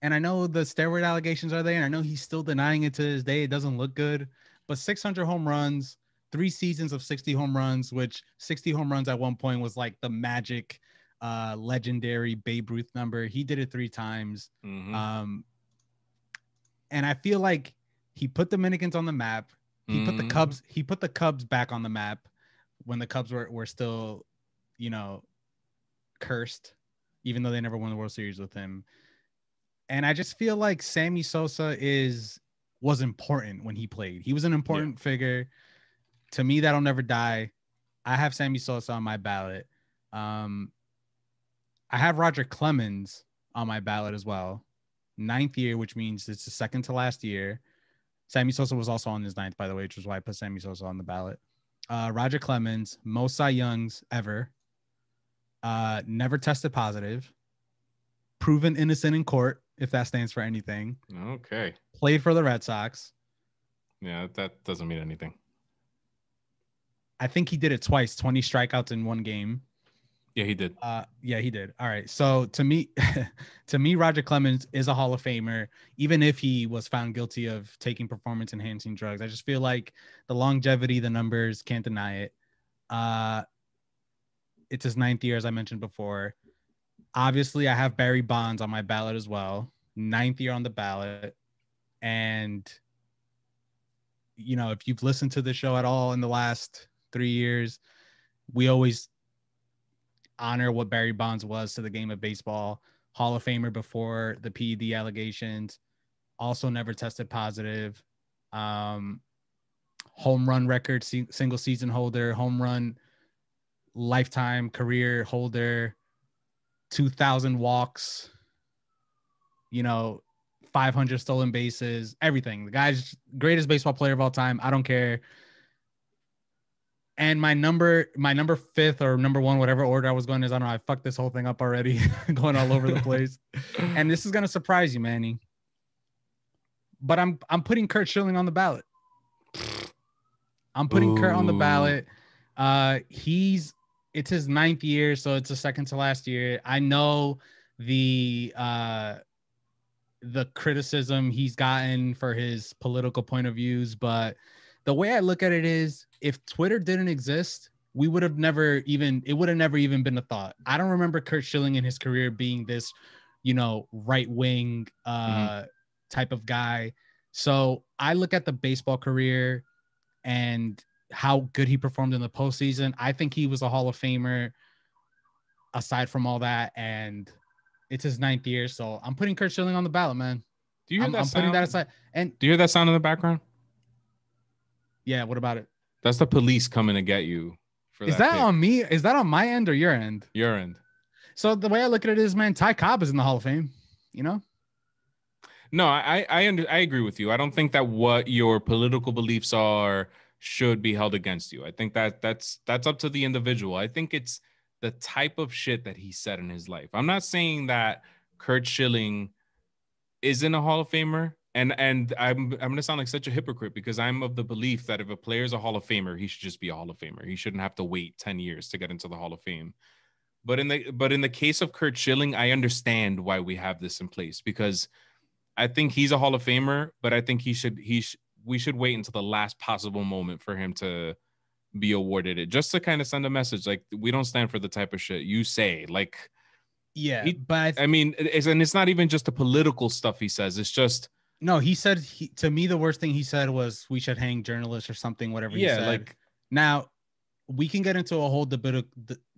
and I know the steroid allegations are there, and I know he's still denying it to this day. It doesn't look good. But 600 home runs, 3 seasons of 60 home runs, which 60 home runs at one point was like the magic, legendary Babe Ruth number. He did it 3 times. And I feel like he put the Dominicans on the map. He put the Cubs back on the map when the Cubs were still, you know, cursed, even though they never won the World Series with him. And I just feel like Sammy Sosa was important when he played. He was an important figure. To me, that'll never die. I have Sammy Sosa on my ballot. I have Roger Clemens on my ballot as well. 9th year, which means it's the second to last year. Sammy Sosa was also on his 9th, by the way, which is why I put Sammy Sosa on the ballot. Roger Clemens, most Cy Youngs ever. Never tested positive. Proven innocent in court, if that stands for anything. Okay. Played for the Red Sox. Yeah, that doesn't mean anything. I think he did it twice, 20 strikeouts in 1 game. Yeah, he did. Yeah, he did. All right. So to me, Roger Clemens is a Hall of Famer, even if he was found guilty of taking performance enhancing drugs. I just feel like the longevity, the numbers, can't deny it. It's his 9th year, as I mentioned before. Obviously, I have Barry Bonds on my ballot as well. 9th year on the ballot. And, you know, if you've listened to the show at all in the last 3 years, we always honor what Barry Bonds was to the game of baseball. Hall of Famer before the PED allegations. Also never tested positive. Home run record, single season holder. Home run lifetime career holder. 2,000 walks, you know, 500 stolen bases, everything. The guy's greatest baseball player of all time. I don't care. And my number 5th or number 1, whatever order I was going is, I don't know, I fucked this whole thing up already, going all over the place. And this is going to surprise you, Manny. But I'm putting Curt Schilling on the ballot. I'm putting Curt on the ballot. It's his 9th year, so it's the second to last year. I know the criticism he's gotten for his political point of views, but the way I look at it is, if Twitter didn't exist, it would have never even been a thought. I don't remember Curt Schilling in his career being this, you know, right-wing type of guy. So I look at the baseball career and how good he performed in the postseason. I think he was a Hall of Famer aside from all that. And it's his 9th year. So I'm putting Curt Schilling on the ballot, man. Do you hear I'm putting that aside. And do you hear that sound in the background? Yeah. What about it? That's the police coming to get you. Is that on me? Is that on my end or your end? Your end. So the way I look at it is, man, Ty Cobb is in the Hall of Fame, you know? No, I agree with you. I don't think that what your political beliefs are should be held against you. I think that's up to the individual. I think it's the type of shit that he said in his life. I'm not saying that Curt Schilling isn't a Hall of Famer, and I'm going to sound like such a hypocrite, because I'm of the belief that if a player is a Hall of Famer, he should just be a Hall of Famer. He shouldn't have to wait 10 years to get into the Hall of Fame. But in the case of Curt Schilling, I understand why we have this in place, because I think he's a Hall of Famer, but I think we should wait until the last possible moment for him to be awarded it, just to kind of send a message like, we don't stand for the type of shit you say. Like, yeah, but I mean, it's not even just the political stuff he says. It's just, no, he said, to me, the worst thing he said was we should hang journalists or something, whatever he said. Like, now we can get into a whole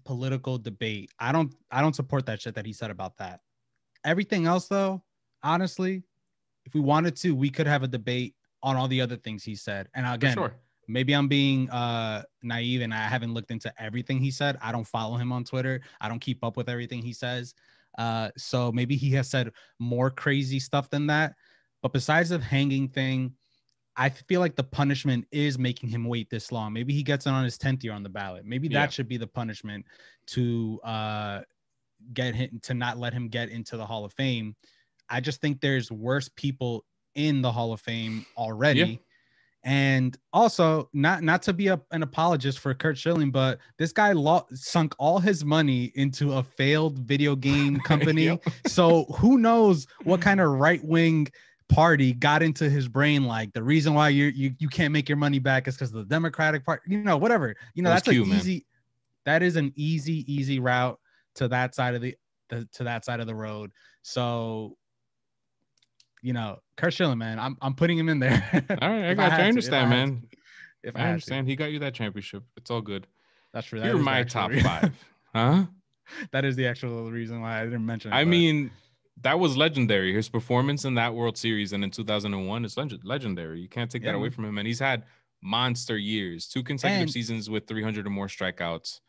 political debate. I don't support that shit that he said about that. Everything else, though, honestly, if we wanted to, we could have a debate on all the other things he said. And again, sure, maybe I'm being naive and I haven't looked into everything he said. I don't follow him on Twitter. I don't keep up with everything he says. So maybe he has said more crazy stuff than that. But besides the hanging thing, I feel like the punishment is making him wait this long. Maybe he gets it on his 10th year on the ballot. Maybe that should be the punishment to get him, to not let him get into the Hall of Fame. I just think there's worse people in the Hall of Fame already. Yeah. And also, not to be an apologist for Curt Schilling, but this guy sunk all his money into a failed video game company. Yep. So who knows what kind of right-wing Party got into his brain like the reason why you can't make your money back is because of the Democratic Party, whatever. That's an easy, that is an easy route to that side of the road. So, Kurt Schilling, man, I'm putting him in there. All right, I got you. I understand, man. If I understand, he got you that championship. It's all good. That's true. You're my top 5, huh? That is the actual reason why I didn't mention it. I mean, that was legendary. His performance in that World Series and in 2001 is legendary. You can't take that away from him. And he's had monster years, 2 consecutive seasons with 300 or more strikeouts.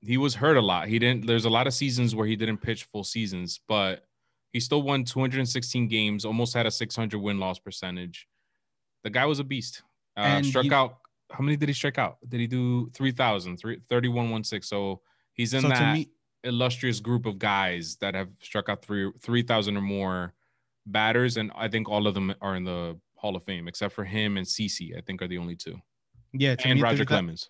He was hurt a lot. There's a lot of seasons where he didn't pitch full seasons, but he still won 216 games, almost had a 600 win-loss percentage. The guy was a beast. Struck out. How many did he strike out? Did he do 3,000, 31-16? So he's in that illustrious group of guys that have struck out 3,000 or more batters, and I think all of them are in the Hall of Fame except for him and CeCe. I think are the only 2. Yeah, and Roger Clemens.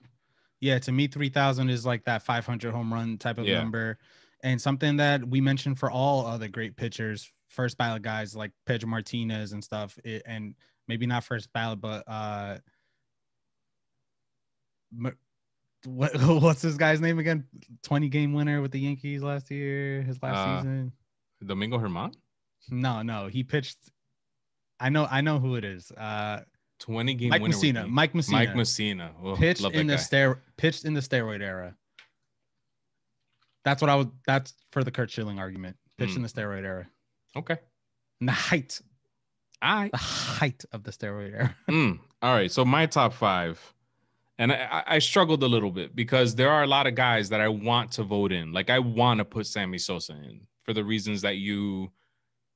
Yeah, to me, 3,000 is like that 500 home run type of number, and something that we mentioned for all other great pitchers, first ballot guys like Pedro Martinez and stuff, and maybe not first ballot, but what's this guy's name again? 20-game winner with the Yankees last year, his last season. Domingo Germán? No, he pitched. I know who it is. 20-game Mike winner. Messina. Mike Messina. Oh, pitched in the steroid era. That's for the Kurt Schilling argument. Pitched in the steroid era. Okay. In the height. The height of the steroid era. All right. So my top 5. And I struggled a little bit because there are a lot of guys that I want to vote in. Like I want to put Sammy Sosa in for the reasons that you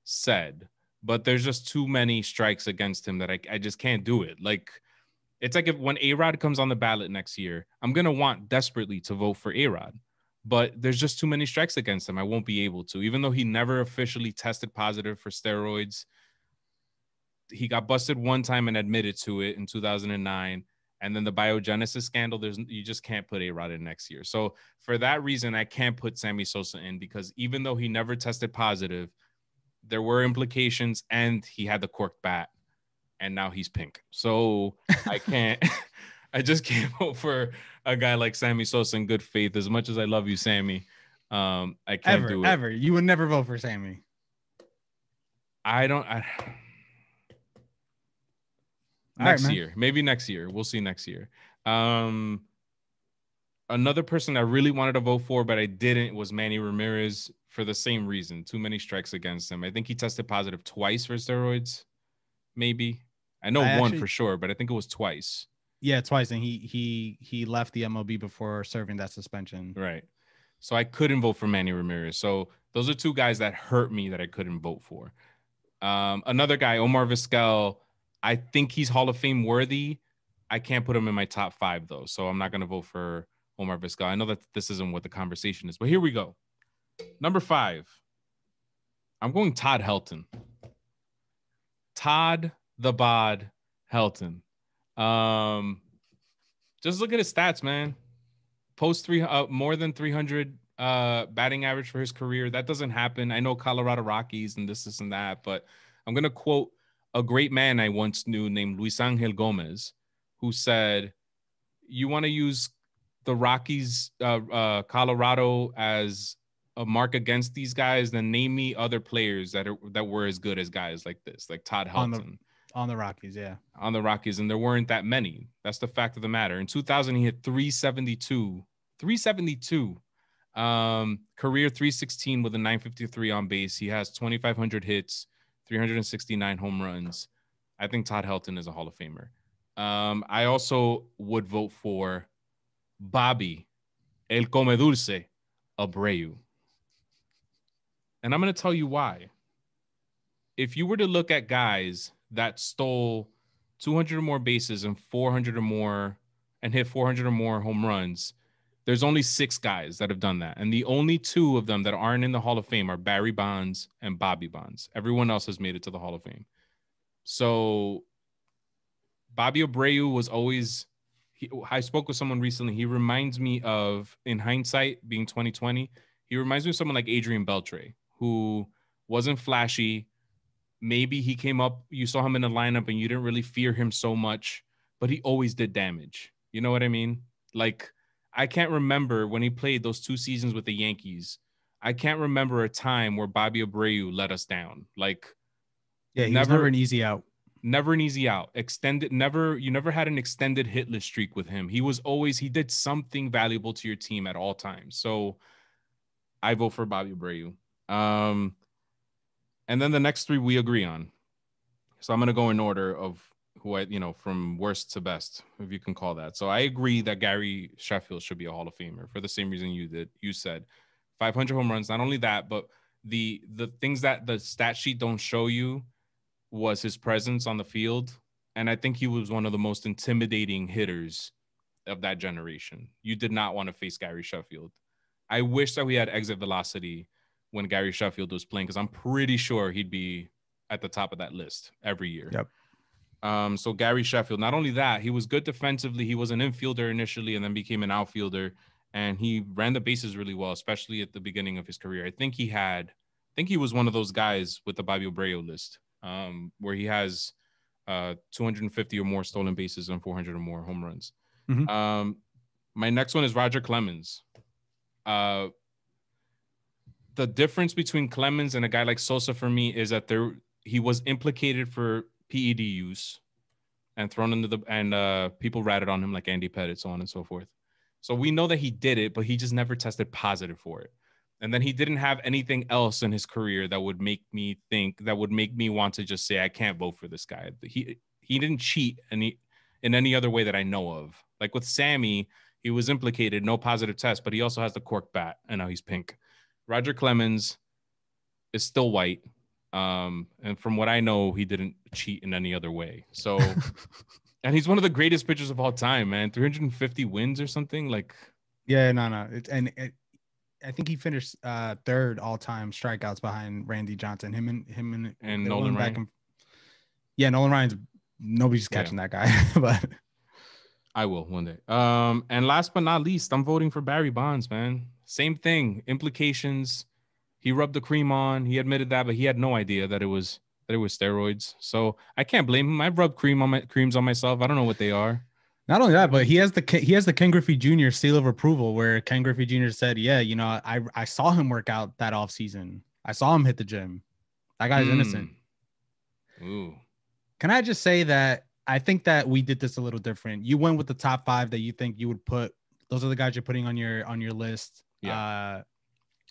said, but there's just too many strikes against him that I just can't do it. Like it's like when A-Rod comes on the ballot next year, I'm going to want desperately to vote for A-Rod, but there's just too many strikes against him. I won't be able to, even though he never officially tested positive for steroids. He got busted one time and admitted to it in 2009. And then the biogenesis scandal, you just can't put A-Rod in next year. So for that reason, I can't put Sammy Sosa in because even though he never tested positive, there were implications and he had the corked bat and now he's pink. So I just can't vote for a guy like Sammy Sosa in good faith. As much as I love you, Sammy, I can't do it. Ever. You would never vote for Sammy. Next year. Maybe next year. We'll see next year. Another person I really wanted to vote for, but I didn't, was Manny Ramirez for the same reason. Too many strikes against him. I think he tested positive twice for steroids. Maybe. I know one for sure, but I think it was twice. Yeah, twice. And he left the MLB before serving that suspension. Right. So I couldn't vote for Manny Ramirez. So those are 2 guys that hurt me that I couldn't vote for. Another guy, Omar Vasquel, I think he's Hall of Fame worthy. I can't put him in my top 5 though. So I'm not going to vote for Omar Vasquel. I know that this isn't what the conversation is, but here we go. Number 5. I'm going Todd Helton. Todd the Bod Helton. Just look at his stats, man. More than 300 batting average for his career. That doesn't happen. I know Colorado Rockies and this and that, but I'm going to quote a great man I once knew named Luis Angel Gomez, who said, you want to use the Rockies, Colorado as a mark against these guys, then name me other players that were as good as guys like this, like Todd Helton. On the Rockies, yeah. On the Rockies, and there weren't that many. That's the fact of the matter. In 2000, he hit 372. Career 316 with a 953 on base. He has 2,500 hits, 369 home runs. I think Todd Helton is a Hall of Famer. I also would vote for Bobby El Come Dulce Abreu. And I'm going to tell you why. If you were to look at guys that stole 200 or more bases and 400 or more and hit 400 or more home runs, there's only 6 guys that have done that. And the only 2 of them that aren't in the Hall of Fame are Barry Bonds and Bobby Bonds. Everyone else has made it to the Hall of Fame. So Bobby Abreu was always, I spoke with someone recently. He reminds me of, in hindsight, being 2020, he reminds me of someone like Adrian Beltre, who wasn't flashy, maybe he came up, you saw him in the lineup and you didn't really fear him so much, but he always did damage. You know what I mean? Like, I can't remember when he played those 2 seasons with the Yankees. I can't remember a time where Bobby Abreu let us down. Like, yeah, he was never an easy out. Never an easy out. You never had an extended hitless streak with him. He did something valuable to your team at all times. So I vote for Bobby Abreu. And then the next 3 we agree on. So I'm going to go in order of who from worst to best, if you can call that. So I agree that Gary Sheffield should be a Hall of Famer for the same reason you did. You said 500 home runs. Not only that, but the things that the stat sheet don't show you was his presence on the field. And I think he was one of the most intimidating hitters of that generation. You did not want to face Gary Sheffield. I wish that we had exit velocity when Gary Sheffield was playing, because I'm pretty sure he'd be at the top of that list every year. Yep. So Gary Sheffield, not only that, he was good defensively. He was an infielder initially and then became an outfielder. And he ran the bases really well, especially at the beginning of his career. I think he was one of those guys with the Bobby Abreu list, where he has 250 or more stolen bases and 400 or more home runs. Mm-hmm. My next one is Roger Clemens. The difference between Clemens and a guy like Sosa for me is that he was implicated for PED use and thrown into people ratted on him like Andy Pettit, so on and so forth. So we know that he did it, but he just never tested positive for it. And then he didn't have anything else in his career that would make me want to just say, I can't vote for this guy. He didn't cheat in any other way that I know of. Like with Sammy, he was implicated, no positive test, but he also has the cork bat, and now he's pink. Roger Clemens is still white. And from what I know, he didn't cheat in any other way. So, and he's one of the greatest pitchers of all time, man. 350 wins or something. Like, yeah, no. I think he finished third all time strikeouts behind Randy Johnson. Him and Nolan Ryan. Yeah, Nolan Ryan's nobody's catching that guy, but I will one day. And last but not least, I'm voting for Barry Bonds, man. Same thing. Implications. He rubbed the cream on. He admitted that, but he had no idea that it was steroids. So I can't blame him. I've rubbed creams on myself. I don't know what they are. Not only that, but he has the Ken Griffey Jr. seal of approval, where Ken Griffey Jr. said, "Yeah, I saw him work out that off season. I saw him hit the gym. That guy's innocent." Ooh. Can I just say that I think that we did this a little different. You went with the top 5 that you think you would put. Those are the guys you're putting on your list. Yeah.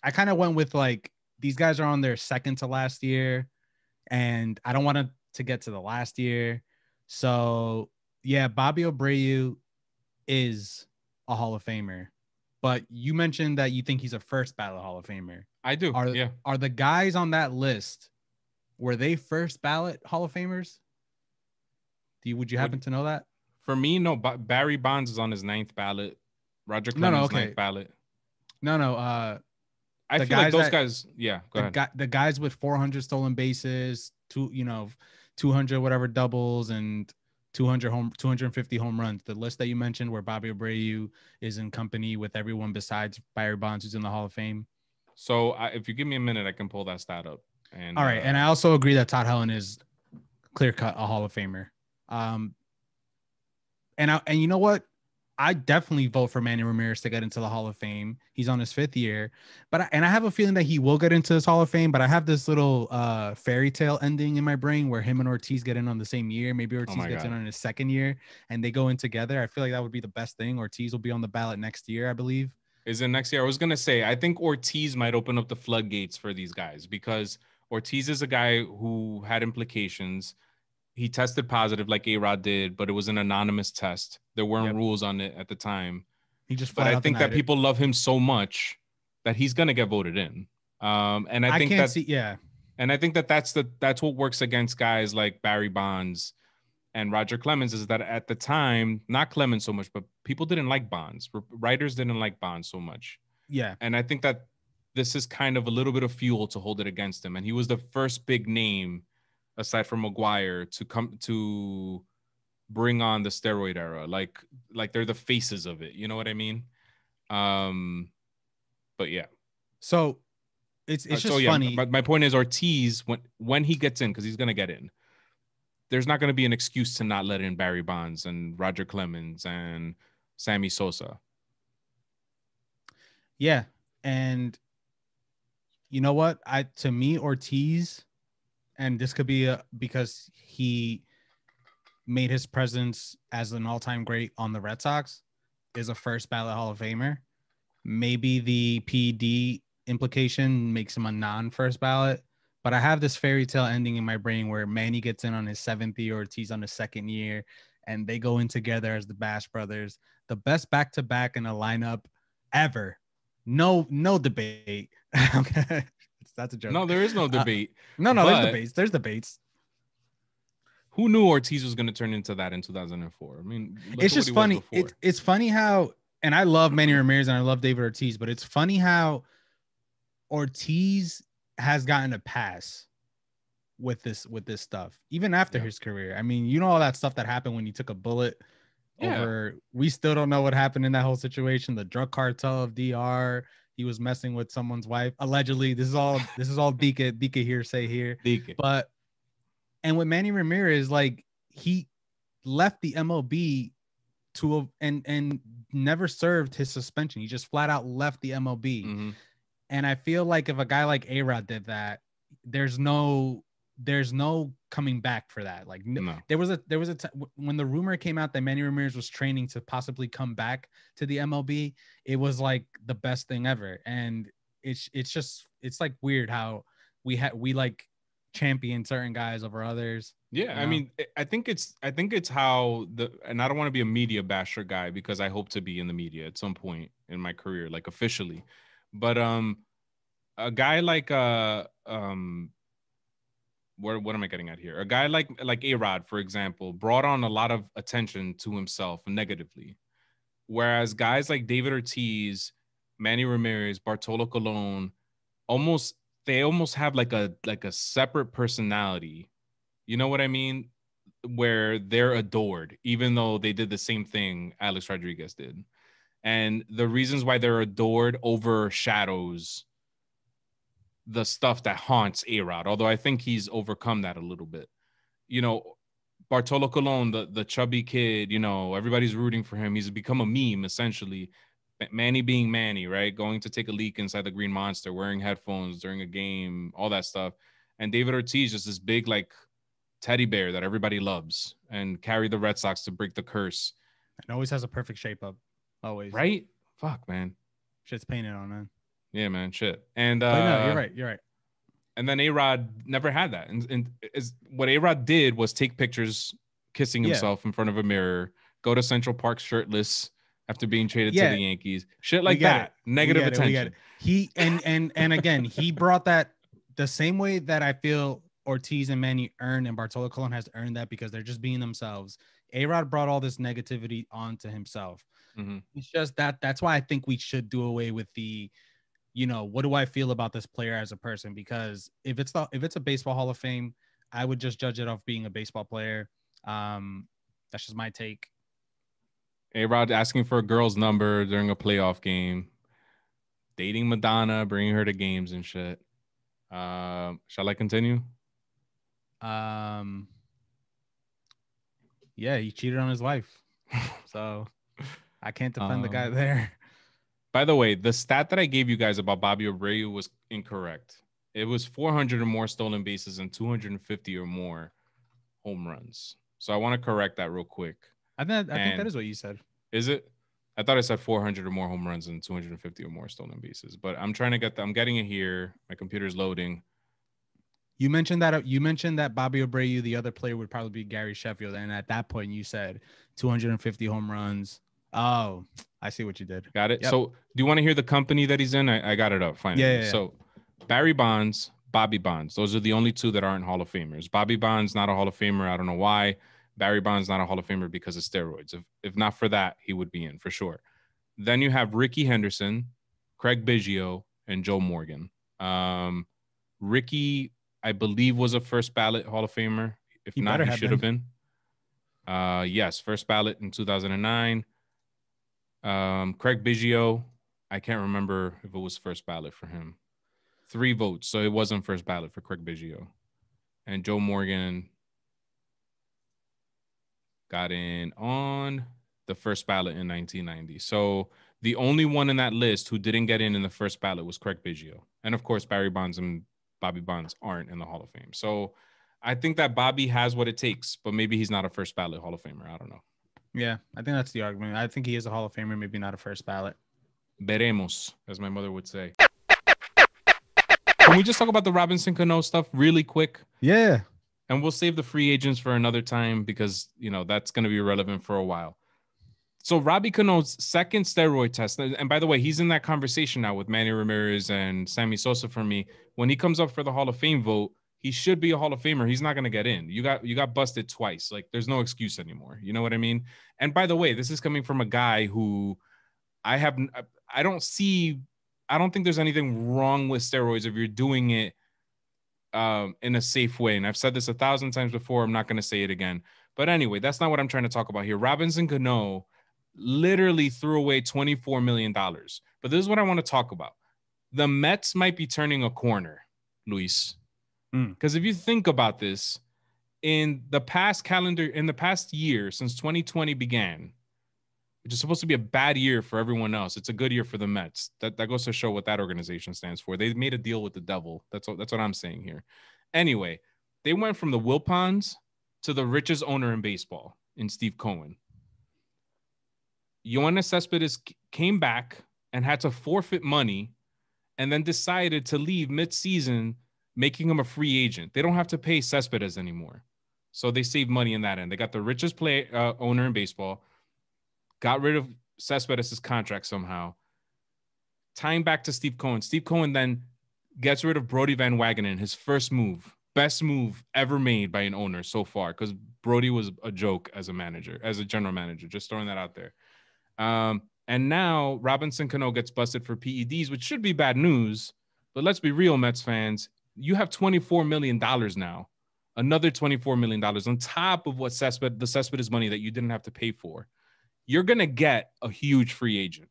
I kind of went with like, these guys are on their second to last year, and I don't want to get to the last year. So yeah, Bobby Abreu is a Hall of Famer, but you mentioned that you think he's a first ballot Hall of Famer. I do. Are the guys on that list, were they first ballot Hall of Famers? Would you happen to know that? For me, no. Barry Bonds is on his 9th ballot. Roger Clemens' 9th ballot. No. I feel like those guys. Yeah, go ahead. The guys with 400 stolen bases, 200 whatever doubles, and 250 home runs. The list that you mentioned, where Bobby Abreu is in company with everyone besides Barry Bonds, who's in the Hall of Fame. So if you give me a minute, I can pull that stat up. And all right, and I also agree that Todd Helton is clear cut a Hall of Famer. And you know what? I definitely vote for Manny Ramirez to get into the Hall of Fame. He's on his 5th year, I have a feeling that he will get into this Hall of Fame, but I have this little fairy tale ending in my brain where him and Ortiz get in on the same year. Maybe Ortiz gets in on his 2nd year and they go in together. I feel like that would be the best thing. Ortiz will be on the ballot next year, I believe. Is it next year? I was going to say, I think Ortiz might open up the floodgates for these guys, because Ortiz is a guy who had implications. He tested positive like A-Rod did, but it was an anonymous test. There weren't rules on it at the time. But I think that people love him so much that he's going to get voted in. And I think And I think that that's what works against guys like Barry Bonds and Roger Clemens, is that at the time, not Clemens so much, but people didn't like Bonds. Writers didn't like Bonds so much. Yeah. And I think that this is kind of a little bit of fuel to hold it against him. And he was the first big name, aside from McGuire, to come to bring on the steroid era. Like they're the faces of it. You know what I mean? But yeah. So it's just funny. My point is Ortiz, when he gets in, because he's gonna get in, there's not gonna be an excuse to not let in Barry Bonds and Roger Clemens and Sammy Sosa. Yeah, and you know what? To me, Ortiz, and this could be because he made his presence as an all-time great on the Red Sox, is a first ballot Hall of Famer. Maybe the PD implication makes him a non-first ballot, but I have this fairy tale ending in my brain where Manny gets in on his 7th year, Ortiz on his 2nd year, and they go in together as the Bash Brothers, the best back-to-back in a lineup ever. No debate. Okay, that's a joke. No, there is no debate. No, there's debates. There's debates. Who knew Ortiz was going to turn into that in 2004? I mean, it's just funny. It's funny how, and I love Manny Ramirez and I love David Ortiz, but it's funny how Ortiz has gotten a pass with this stuff, even after his career. I mean, you know, all that stuff that happened when he took a bullet over. We still don't know what happened in that whole situation. The drug cartel of DR. He was messing with someone's wife. Allegedly. This is all Dique hearsay here. Dique. But and with Manny Ramirez, like he left the MLB and never served his suspension. He just flat out left the MLB. Mm-hmm. And I feel like if a guy like A-Rod did that, there's no coming back for that. Like no. there was a when the rumor came out that Manny Ramirez was training to possibly come back to the MLB, it was like the best thing ever. And it's like weird how we like champion certain guys over others. Yeah, you know? I mean, I think it's how and I don't want to be a media basher guy because I hope to be in the media at some point in my career, like officially. But a guy like what am I getting at here? A guy like A-Rod, for example, brought on a lot of attention to himself negatively. Whereas guys like David Ortiz, Manny Ramirez, Bartolo Colon, they almost have like a separate personality. You know what I mean? Where they're adored, even though they did the same thing Alex Rodriguez did. And the reasons why they're adored overshadows the stuff that haunts A-Rod, although I think he's overcome that a little bit. You know, Bartolo Colon, the chubby kid, you know, everybody's rooting for him. He's become a meme, essentially. Manny being Manny, right? Going to take a leak inside the Green Monster, wearing headphones during a game, all that stuff. And David Ortiz, just this big, like, teddy bear that everybody loves and carry the Red Sox to break the curse. And always has a perfect shape up. Always. Right? Fuck, man. Shit's painted on, man. Yeah, man. Shit. And but no, you're right. And then A-Rod never had that. And what A-Rod did was take pictures kissing himself in front of a mirror, go to Central Park shirtless after being traded to the Yankees. Shit like that. Negative attention. He and again, he brought that the same way that I feel Ortiz and Manny earned and Bartolo Colon has earned that because they're just being themselves. A-Rod brought all this negativity onto himself. Mm-hmm. It's just that's why I think we should do away with the, you know, what do I feel about this player as a person? Because if it's a baseball Hall of Fame, I would just judge it off being a baseball player. That's just my take. A-Rod asking for a girl's number during a playoff game, dating Madonna, bringing her to games and shit. Shall I continue? Yeah, he cheated on his wife. So I can't defend the guy there. By the way, the stat that I gave you guys about Bobby Abreu was incorrect. It was 400 or more stolen bases and 250 or more home runs. So I want to correct that real quick. I think that is what you said. Is it? I thought I said 400 or more home runs and 250 or more stolen bases. But I'm trying to get that. I'm getting it here. My computer's loading. You mentioned that Bobby Abreu, the other player, would probably be Gary Sheffield. And at that point, you said 250 home runs. Oh, I see what you did. Got it. Yep. So do you want to hear the company that he's in? I got it up finally. Yeah. So Barry Bonds, Bobby Bonds. Those are the only two that aren't Hall of Famers. Bobby Bonds, not a Hall of Famer. I don't know why. Barry Bonds, not a Hall of Famer because of steroids. If not for that, he would be in for sure. Then you have Ricky Henderson, Craig Biggio, and Joe Morgan. Ricky, I believe, was a first ballot Hall of Famer. If not, he should have been. Yes, first ballot in 2009. Craig Biggio, I can't remember if it was first ballot for him. 3 votes. So it wasn't first ballot for Craig Biggio. And Joe Morgan got in on the first ballot in 1990. So the only one in that list who didn't get in the first ballot was Craig Biggio. And of course, Barry Bonds and Bobby Bonds aren't in the Hall of Fame. So I think that Bobby has what it takes, but maybe he's not a first ballot Hall of Famer. I don't know. Yeah, I think that's the argument. I think he is a Hall of Famer, maybe not a first ballot. Veremos, as my mother would say. Can we just talk about the Robinson Cano stuff really quick? Yeah. And we'll save the free agents for another time because, you know, that's going to be relevant for a while. So Robbie Cano's second steroid test, and by the way, he's in that conversation now with Manny Ramirez and Sammy Sosa for me. When he comes up for the Hall of Fame vote, he should be a Hall of Famer. He's not going to get in. You got busted twice. Like, there's no excuse anymore. You know what I mean? And by the way, this is coming from a guy who I don't think there's anything wrong with steroids if you're doing it in a safe way. And I've said this 1,000 times before. I'm not going to say it again. But anyway, that's not what I'm trying to talk about here. Robinson Cano literally threw away $24 million. But this is what I want to talk about. The Mets might be turning a corner, Luis. Because if you think about this, in the past year, since 2020 began, which is supposed to be a bad year for everyone else, it's a good year for the Mets. That goes to show what that organization stands for. They made a deal with the devil. That's what I'm saying here. Anyway, they went from the Wilpons to the richest owner in baseball in Steve Cohen. Yoenis Cespedes came back and had to forfeit money and then decided to leave mid-season, making him a free agent. They don't have to pay Cespedes anymore. So they saved money in that end. They got the richest owner in baseball, got rid of Cespedes' contract somehow, tying back to Steve Cohen. Steve Cohen then gets rid of Brody Van Wagenen, his first move, best move ever made by an owner so far, because Brody was a joke as a manager, as a general manager, just throwing that out there. And now Robinson Cano gets busted for PEDs, which should be bad news. But let's be real, Mets fans. You have $24 million now, another $24 million on top of what the Cespedes money that you didn't have to pay for. You're going to get a huge free agent,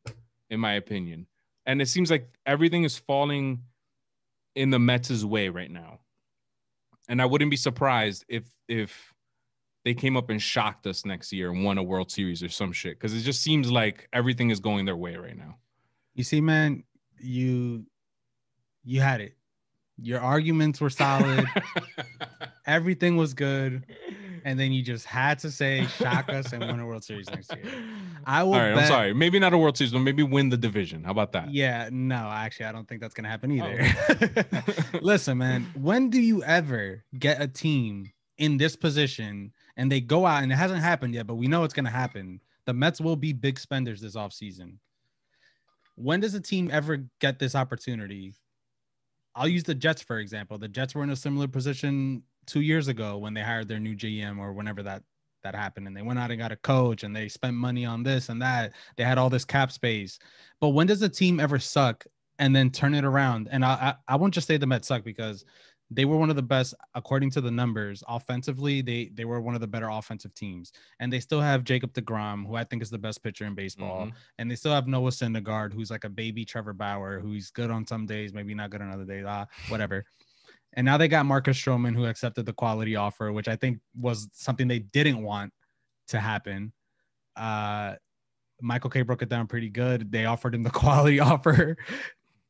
in my opinion. And it seems like everything is falling in the Mets' way right now. And I wouldn't be surprised if they came up and shocked us next year and won a World Series or some shit, because it just seems like everything is going their way right now. You see, man, you had it. Your arguments were solid. Everything was good. And then you just had to say, shock us and win a World Series next year. All right, I'm sorry. Maybe not a World Series, but maybe win the division. How about that? Yeah, no, actually, I don't think that's going to happen either. Oh. Listen, man, when do you ever get a team in this position and they go out, and it hasn't happened yet, but we know it's going to happen. The Mets will be big spenders this offseason. When does a team ever get this opportunity? I'll use the Jets, for example. The Jets were in a similar position 2 years ago when they hired their new GM or whenever that happened. And they went out and got a coach and they spent money on this and that. They had all this cap space. But when does a team ever suck and then turn it around? And I won't just say the Mets suck, because they were one of the best, according to the numbers. Offensively, they were one of the better offensive teams. And they still have Jacob deGrom, who I think is the best pitcher in baseball. Mm-hmm. And they still have Noah Syndergaard, who's like a baby Trevor Bauer, who's good on some days, maybe not good on other days, whatever. And now they got Marcus Stroman, who accepted the quality offer, which I think was something they didn't want to happen. Michael K broke it down pretty good. They offered him the quality offer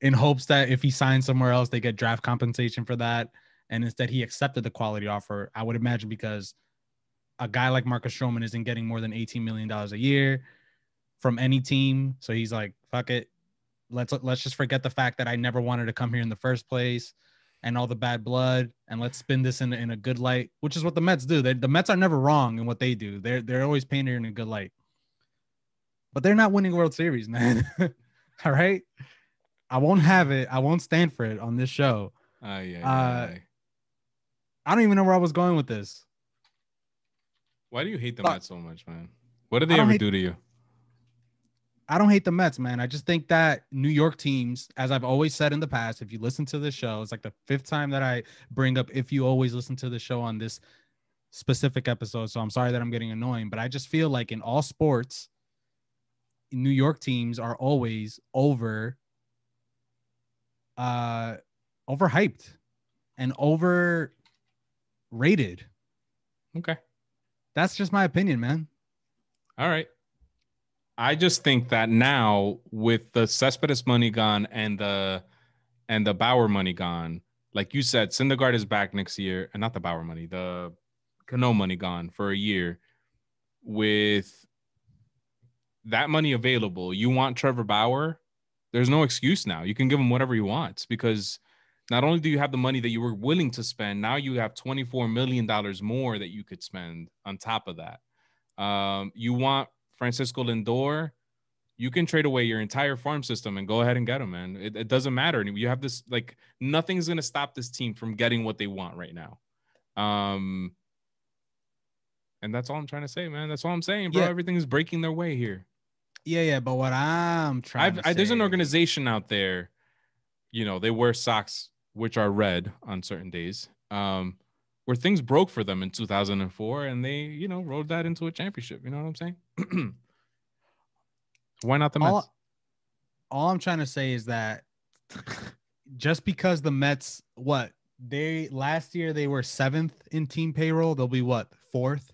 in hopes that if he signed somewhere else, they get draft compensation for that. And instead he accepted the quality offer, I would imagine, because a guy like Marcus Stroman isn't getting more than $18 million a year from any team. So he's like, fuck it. Let's just forget the fact that I never wanted to come here in the first place and all the bad blood, and let's spin this in a good light, which is what the Mets do. The Mets are never wrong in what they do. They're always painted in a good light. But they're not winning World Series, man. All right? I won't have it. I won't stand for it on this show. I don't even know where I was going with this. Why do you hate the Mets so much, man? What did they ever do to you? I don't hate the Mets, man. I just think that New York teams, as I've always said in the past, if you listen to the show, it's like the 5th time that I bring up if you always listen to the show on this specific episode. So I'm sorry that I'm getting annoying, but I just feel like in all sports, New York teams are always over overhyped and overrated. Okay. That's just my opinion, man. All right. I just think that now with the Cespedes money gone and the Bauer money gone, like you said, Syndergaard is back next year, and not the Bauer money, the Cano money gone for a year. With that money available, you want Trevor Bauer, there's no excuse now. You can give him whatever he wants, because not only do you have the money that you were willing to spend, now you have $24 million more that you could spend on top of that. You want Francisco Lindor, you can trade away your entire farm system and go ahead and get him, man. It doesn't matter. You have this, like, nothing's going to stop this team from getting what they want right now. And that's all I'm trying to say, man. That's all I'm saying, bro. Yeah. Everything's breaking their way here. Yeah. But what I'm trying to say... There's an organization out there, they wear socks which are red on certain days, where things broke for them in 2004, and they, rode that into a championship. You know what I'm saying? Why not the Mets? All I'm trying to say is that just because the Mets, last year they were 7th in team payroll, they'll be 4th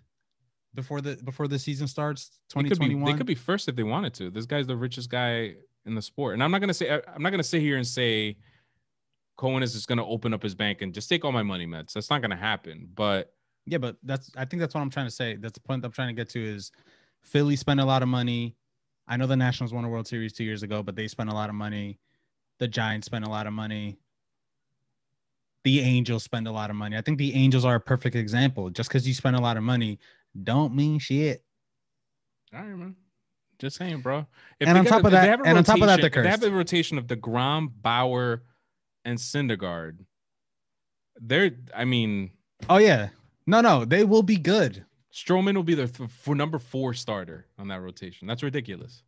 before the season starts. 2021. They could be first if they wanted to. This guy's the richest guy in the sport, and I'm not gonna sit here and say Cohen is just gonna open up his bank and just take all my money, Mets. That's not gonna happen. But yeah, but I think that's what I'm trying to say. That's the point I'm trying to get to is Philly spent a lot of money. I know the Nationals won a World Series 2 years ago, but they spent a lot of money. The Giants spent a lot of money. The Angels spend a lot of money. I think the Angels are a perfect example. Just because you spend a lot of money don't mean shit. All right, man. Just saying, bro. On top of that, they're cursed. They have a rotation of DeGrom, Bauer, and Syndergaard. Oh, yeah. No, they will be good. Stroman will be the for number 4 starter on that rotation. That's ridiculous.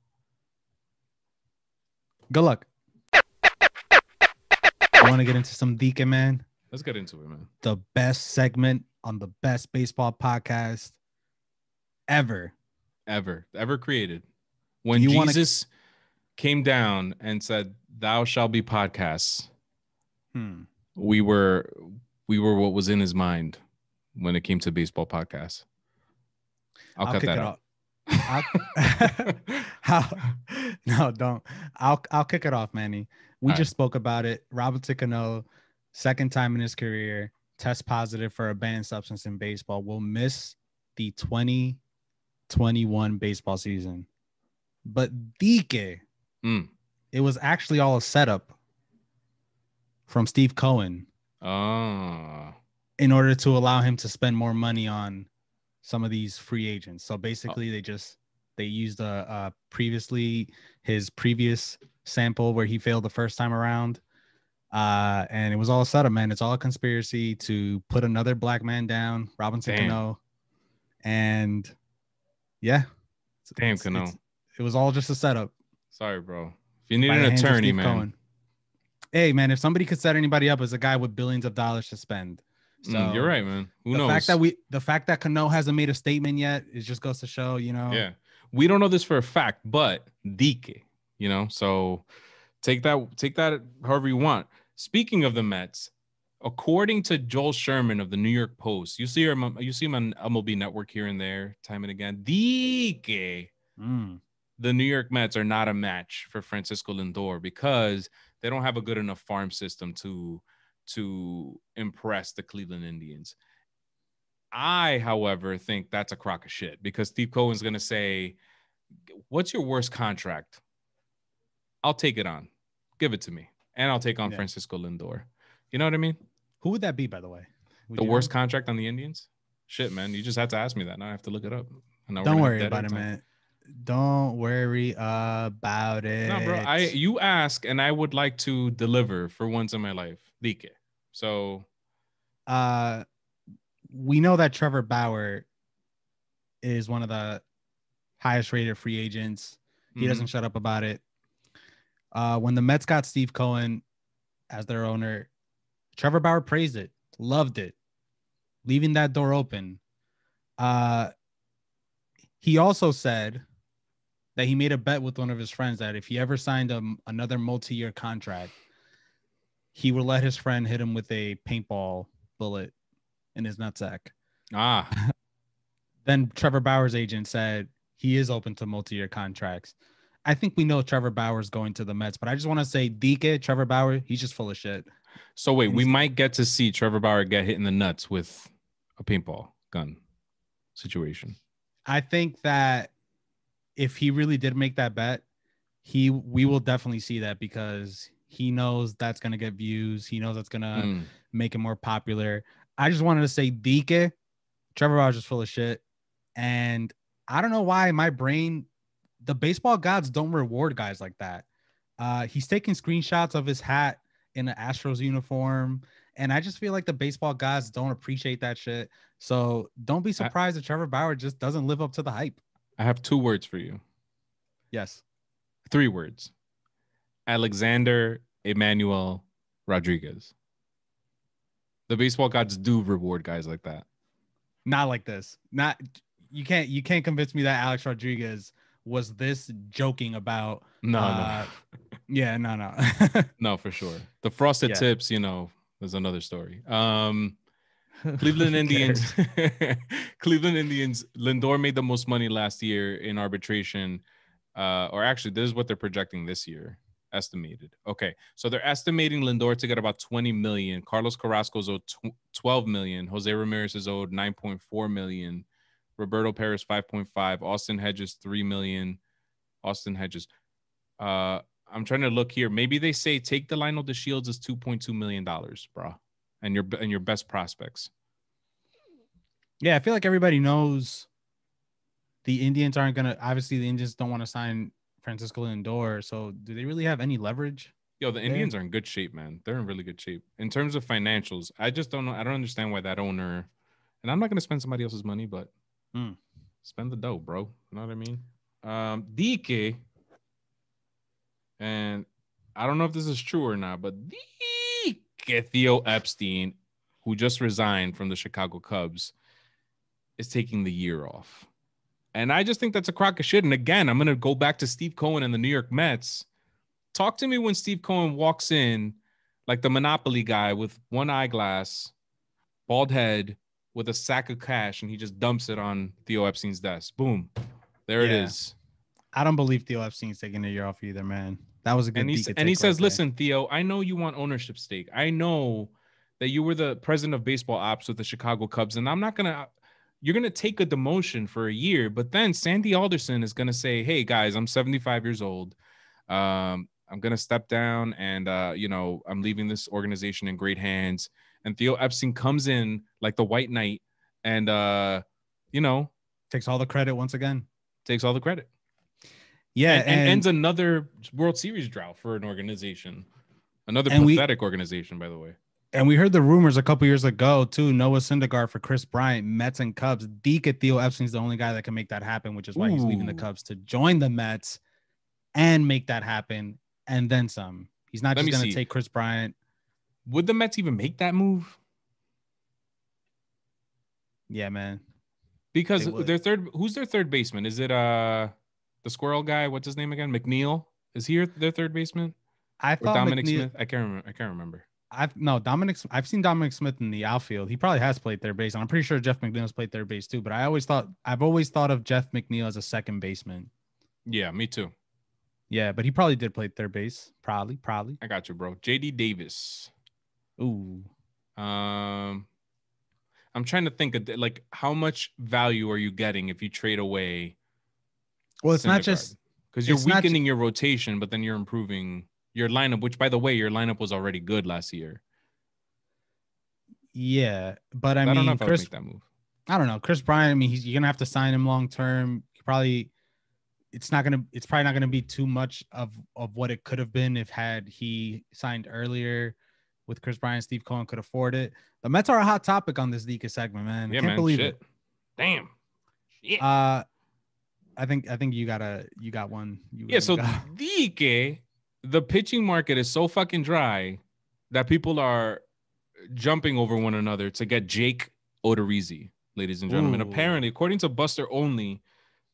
Good luck. I want to get into some Dique, man. Let's get into it, man. The best segment on the best baseball podcast ever created. When Jesus came down and said, "Thou shalt be podcasts," we were what was in his mind when it came to baseball podcasts. I'll cut that out. No, don't. I'll kick it off, Manny. We just spoke about it. Robinson Cano, second time in his career, test positive for a banned substance in baseball, will miss the 2021 baseball season. But Dique, it was actually all a setup from Steve Cohen. In order to allow him to spend more money on some of these free agents. So basically they used his previous sample where he failed the first time around. And it was all a setup, man. It's all a conspiracy to put another black man down, Robinson Cano. And yeah. Damn, Cano. It was all just a setup. Sorry, bro. If you need an attorney, man. Cohen. Hey, man, if somebody could set anybody up as a guy with billions of dollars to spend. So you're right, man. Who knows? The fact that Cano hasn't made a statement yet, it just goes to show, Yeah, we don't know this for a fact, but Dique, so take that however you want. Speaking of the Mets, according to Joel Sherman of the New York Post, you see him on MLB Network here and there, time and again. Dique, the New York Mets are not a match for Francisco Lindor because they don't have a good enough farm system to impress the Cleveland Indians. I, however, think that's a crock of shit because Steve Cohen's going to say, "What's your worst contract? I'll take it on. Give it to me. And I'll take on Francisco Lindor." You know what I mean? Who would that be, by the way? The worst contract on the Indians? Shit, man. You just had to ask me that. Now I have to look it up. Don't worry about it, man. Don't worry about it. No, bro. You ask, and I would like to deliver for once in my life. Dique. So, we know that Trevor Bauer is one of the highest rated free agents. He doesn't shut up about it. When the Mets got Steve Cohen as their owner, Trevor Bauer praised it, loved it, leaving that door open. He also said that he made a bet with one of his friends that if he ever signed another multi-year contract, he would let his friend hit him with a paintball bullet in his nutsack. Then Trevor Bauer's agent said he is open to multi-year contracts. I think we know Trevor Bauer's going to the Mets, but I just want to say Dique, Trevor Bauer, he's just full of shit. So wait, we might get to see Trevor Bauer get hit in the nuts with a paintball gun situation. I think that if he really did make that bet, we will definitely see that because he knows that's going to get views. He knows that's going to make him more popular. I just wanted to say Dique, Trevor Bauer's just full of shit. And I don't know why my brain, the baseball gods don't reward guys like that. He's taking screenshots of his hat in an Astros uniform. And I just feel like the baseball gods don't appreciate that shit. So don't be surprised if Trevor Bauer just doesn't live up to the hype. I have 2 words for you. Yes. 3 words. Alexander Emmanuel Rodriguez. The baseball gods do reward guys like that. Not like this. You can't convince me that Alex Rodriguez was this joking about. No. Yeah, no. No, for sure. The frosted tips, there's another story. Cleveland Indians. Cleveland Indians. Lindor made the most money last year in arbitration. Or actually, this is what they're projecting this year. Estimated. Okay, so they're estimating Lindor to get about $20 million. Carlos Carrasco's owed $12 million. Jose Ramirez is owed $9.4 million. Roberto Perez 5.5. Austin Hedges $3 million. Austin Hedges. I'm trying to look here. Maybe they say take the Lionel DeShields as $2.2 million, bro, and your best prospects. Yeah, I feel like everybody knows the Indians aren't gonna. Obviously, the Indians don't want to sign Francisco Lindor. So, do they really have any leverage? Yo, the Indians are in good shape, man. They're in really good shape in terms of financials. I just don't know. I don't understand why that owner. And I'm not gonna spend somebody else's money, but spend the dough, bro. You know what I mean? Dique. And I don't know if this is true or not, but Theo Epstein, who just resigned from the Chicago Cubs, is taking the year off. And I just think that's a crock of shit. And again, I'm going to go back to Steve Cohen and the New York Mets. Talk to me when Steve Cohen walks in like the Monopoly guy with one eyeglass, bald head, with a sack of cash, and he just dumps it on Theo Epstein's desk. Boom. There it is. I don't believe Theo Epstein's taking a year off either, man. That was a good. And he says, "Listen, Theo, I know you want ownership stake. I know that you were the president of baseball ops with the Chicago Cubs, and I'm not gonna. You're gonna take a demotion for a year, but then Sandy Alderson is gonna say, "Hey guys, I'm 75 years old. I'm gonna step down, and I'm leaving this organization in great hands." And Theo Epstein comes in like the White Knight, and takes all the credit once again. Takes all the credit. Yeah, and ends another World Series drought for an organization. Another pathetic organization, by the way. And we heard the rumors a couple years ago, too. Noah Syndergaard for Chris Bryant, Mets and Cubs. Dique Theo Epstein's the only guy that can make that happen, which is why he's leaving the Cubs to join the Mets and make that happen, and then some. He's not just going to take Chris Bryant. Would the Mets even make that move? Yeah, man. Because who's their third baseman? Is it the squirrel guy? What's his name again? McNeil? Is he their third baseman? I thought Dominic Smith. I can't remember. I've seen Dominic Smith in the outfield. He probably has played third base. And I'm pretty sure Jeff McNeil's played third base too. But I've always thought of Jeff McNeil as a second baseman. Yeah, me too. Yeah, but he probably did play third base. Probably. I got you, bro. JD Davis. Ooh. I'm trying to think of like how much value are you getting if you trade away? Well, it's not just because you're weakening your rotation, but then you're improving your lineup, which, by the way, your lineup was already good last year. Yeah, but I don't know if Chris, I would make that move. I don't know. Chris Bryant, I mean, you're gonna have to sign him long term. It's probably not gonna be too much of what it could have been if he signed earlier with Chris Bryant. Steve Cohen could afford it. The Mets are a hot topic on this Dique segment, man. Yeah, I can't believe it. Damn. Yeah. I think you got one. So Dique, the pitching market is so fucking dry that people are jumping over one another to get Jake Odorizzi, ladies and gentlemen. Ooh. Apparently, according to Buster Only,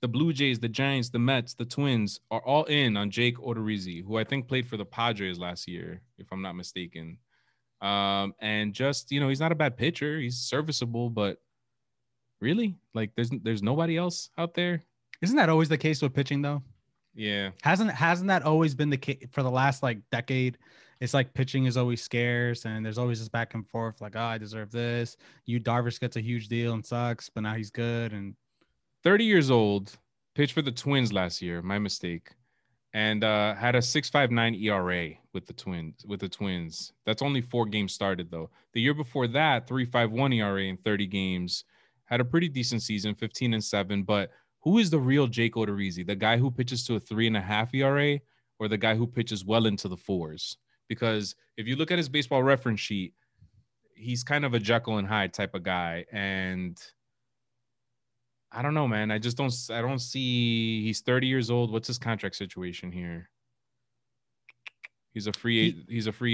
the Blue Jays, the Giants, the Mets, the Twins are all in on Jake Odorizzi, who I think played for the Padres last year, if I'm not mistaken. And just, he's not a bad pitcher. He's serviceable, but really, like, there's nobody else out there. Isn't that always the case with pitching though? Yeah. Hasn't that always been the case for the last like decade? It's like pitching is always scarce and there's always this back and forth. Like, oh, I deserve this. Darvish gets a huge deal and sucks, but now he's good. And 30 years old, pitched for the Twins last year. My mistake. And had a 6.59 ERA with the Twins. That's only 4 games started though. The year before that, 3.51 ERA in 30 games. Had a pretty decent season, 15-7. But who is the real Jake Odorizzi? The guy who pitches to a 3.5 ERA, or the guy who pitches well into the 4s? Because if you look at his baseball reference sheet, he's kind of a Jekyll and Hyde type of guy, and I don't know, man. I don't see. He's 30 years old. What's his contract situation here? He's a free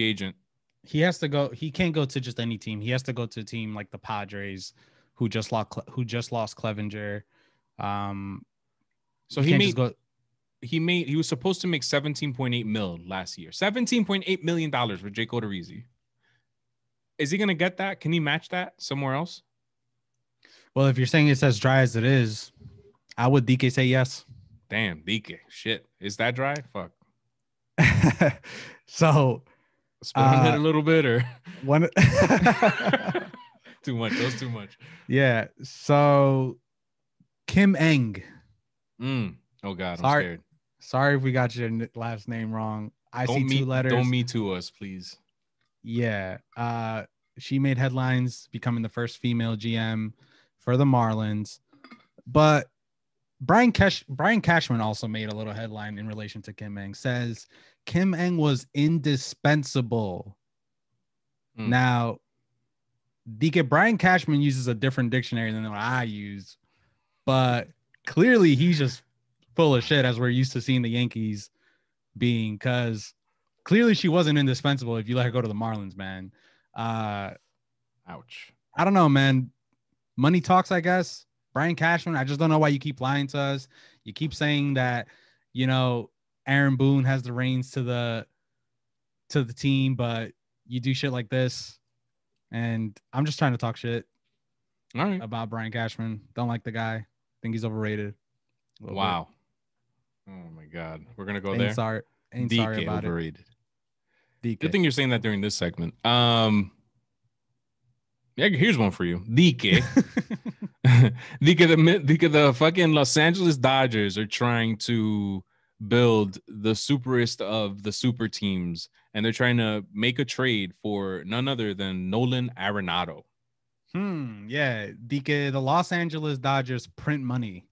agent. He has to go. He can't go to just any team. He has to go to a team like the Padres, who just lost Clevenger. So he was supposed to make $17.8 million last year. $17.8 million for Jake Odorizzi. Is he gonna get that? Can he match that somewhere else? Well, if you're saying it's as dry as it is, I would Dique say yes. Damn, Dique. Shit. Is that dry? Fuck. So spit on it a little bit, or one too much. That was too much. Yeah. So Kim Eng. Oh God, I'm scared. Sorry if we got your last name wrong. I see 2 letters. Don't me to us, please. Yeah. She made headlines becoming the first female GM for the Marlins. But Brian Cashman also made a little headline in relation to Kim Eng. Says Kim Eng was indispensable. Now, Brian Cashman uses a different dictionary than what I use, but clearly he's just full of shit, as we're used to seeing the Yankees being, because clearly she wasn't indispensable if you let her go to the Marlins, man. Ouch. I don't know, man. Money talks, I guess. Brian Cashman, I just don't know why you keep lying to us. You keep saying that, Aaron Boone has the reins to the team, but you do shit like this. And I'm just trying to talk shit about Brian Cashman. Don't like the guy. Think he's overrated. Wow. Oh my God. We're gonna go there. Sorry about overrated. It. Good thing you're saying that during this segment. Yeah, here's one for you. Dique. Dique, the fucking Los Angeles Dodgers are trying to build the superest of the super teams, and they're trying to make a trade for none other than Nolan Arenado. Yeah. Dique, the Los Angeles Dodgers print money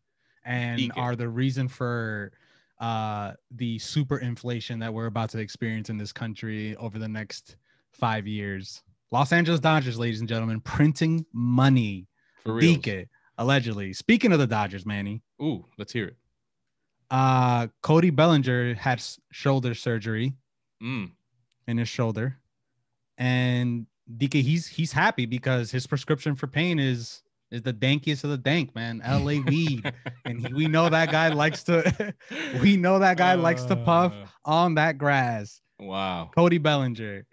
and are the reason for the super inflation that we're about to experience in this country over the next 5 years. Los Angeles Dodgers, ladies and gentlemen, printing money. For real. Dique, allegedly. Speaking of the Dodgers, Manny. Ooh, let's hear it. Cody Bellinger had shoulder surgery in his shoulder. And Dique, he's happy because his prescription for pain is the dankiest of the dank, man. LA weed. And we know that guy likes to puff on that grass. Wow. Cody Bellinger.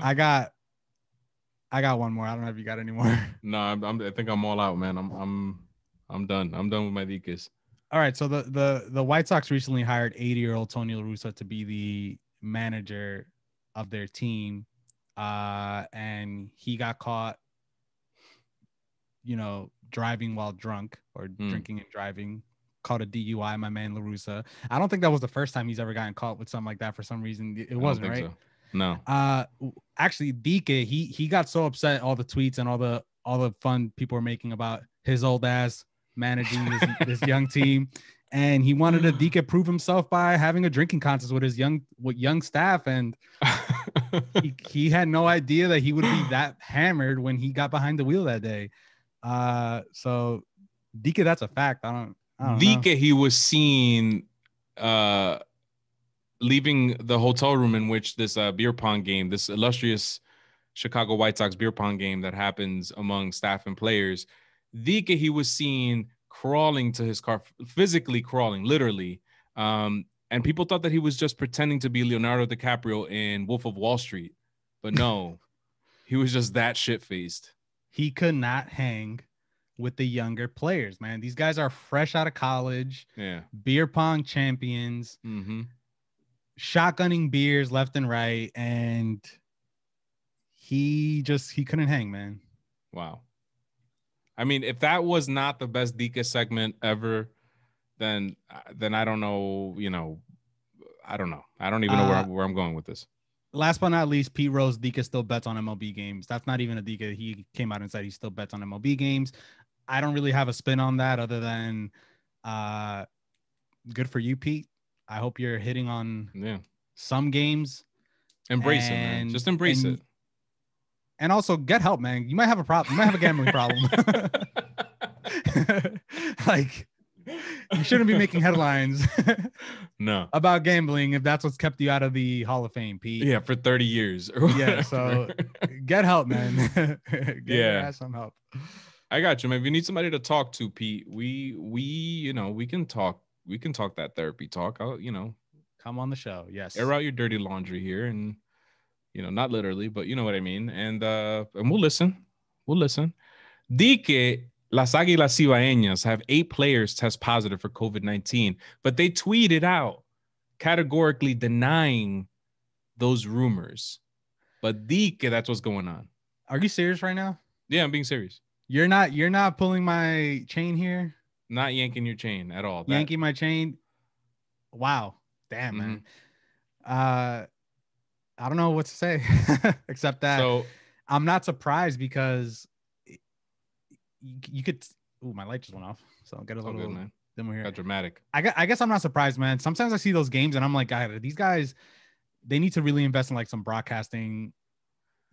I got one more. I don't know if you got any more. No, I think I'm all out, man. I'm done. I'm done with my Diques. All right. So the White Sox recently hired 80-year-old Tony La Russa to be the manager of their team. And he got caught, driving while drunk or drinking and driving. Caught a DUI, my man La Russa. I don't think that was the first time he's ever gotten caught with something like that for some reason. It wasn't, right? So. No. Actually, Dique, he got so upset, all the tweets and all the fun people were making about his old ass managing this young team. And he wanted to Dique prove himself by having a drinking contest with his young staff. And he had no idea that he would be that hammered when he got behind the wheel that day. So Dique, that's a fact. I don't Dique, know. He was seen leaving the hotel room in which this beer pong game, this illustrious Chicago White Sox beer pong game that happens among staff and players. Dique, he was seen crawling to his car, physically crawling, literally, And people thought that he was just pretending to be Leonardo DiCaprio in Wolf of Wall Street. But no, he was just that shit-faced. He could not hang with the younger players, man. These guys are fresh out of college. Yeah. Beer pong champions. Mm-hmm. Shotgunning beers left and right. And he couldn't hang, man. Wow. I mean, if that was not the best Dique segment ever, then I don't know, I don't know. I don't even know where I'm going with this. Last but not least, Pete Rose, Dique still bets on MLB games. That's not even a Dique. He came out and said he still bets on MLB games. I don't really have a spin on that other than good for you, Pete. I hope you're hitting on some games. Embrace it, man. Just embrace it. And also get help, man. You might have a problem. You might have a gambling problem. Like, you shouldn't be making headlines about gambling if that's what's kept you out of the Hall of Fame, Pete. Yeah, for 30 years. Yeah, so get help, man. Get your ass some help. I got you, man. If you need somebody to talk to, Pete, we can talk. We can talk that therapy talk. Come on the show. Yes. Air out your dirty laundry here, and not literally, but you know what I mean. And we'll listen. We'll listen. Dique, Las Águilas Cibaeñas have 8 players test positive for COVID-19, but they tweeted out categorically denying those rumors. But Dique, that's what's going on. Are you serious right now? Yeah, I'm being serious. You're not pulling my chain here? Not yanking your chain at all. Yanking my chain? Wow. Damn, man. I don't know what to say except that I'm not surprised because you could. Ooh, my light just went off. So I'll get a little good, man. Then we're here. Got dramatic. I guess I'm not surprised, man. Sometimes I see those games and I'm like, these guys, they need to really invest in like some broadcasting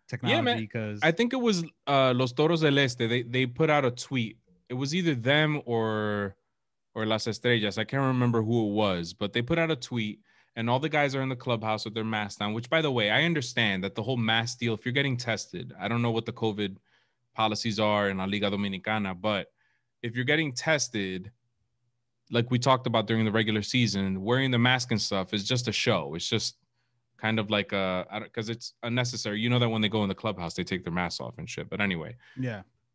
technology. Because I think it was Los Toros del Este. They put out a tweet. It was either them or Las Estrellas. I can't remember who it was, but they put out a tweet. And all the guys are in the clubhouse with their masks on, which, by the way, I understand that the whole mask deal, if you're getting tested, I don't know what the COVID policies are in La Liga Dominicana, but if you're getting tested, like we talked about during the regular season, wearing the mask and stuff is just a show. It's just kind of like because it's unnecessary. You know that when they go in the clubhouse, they take their masks off and shit. But anyway,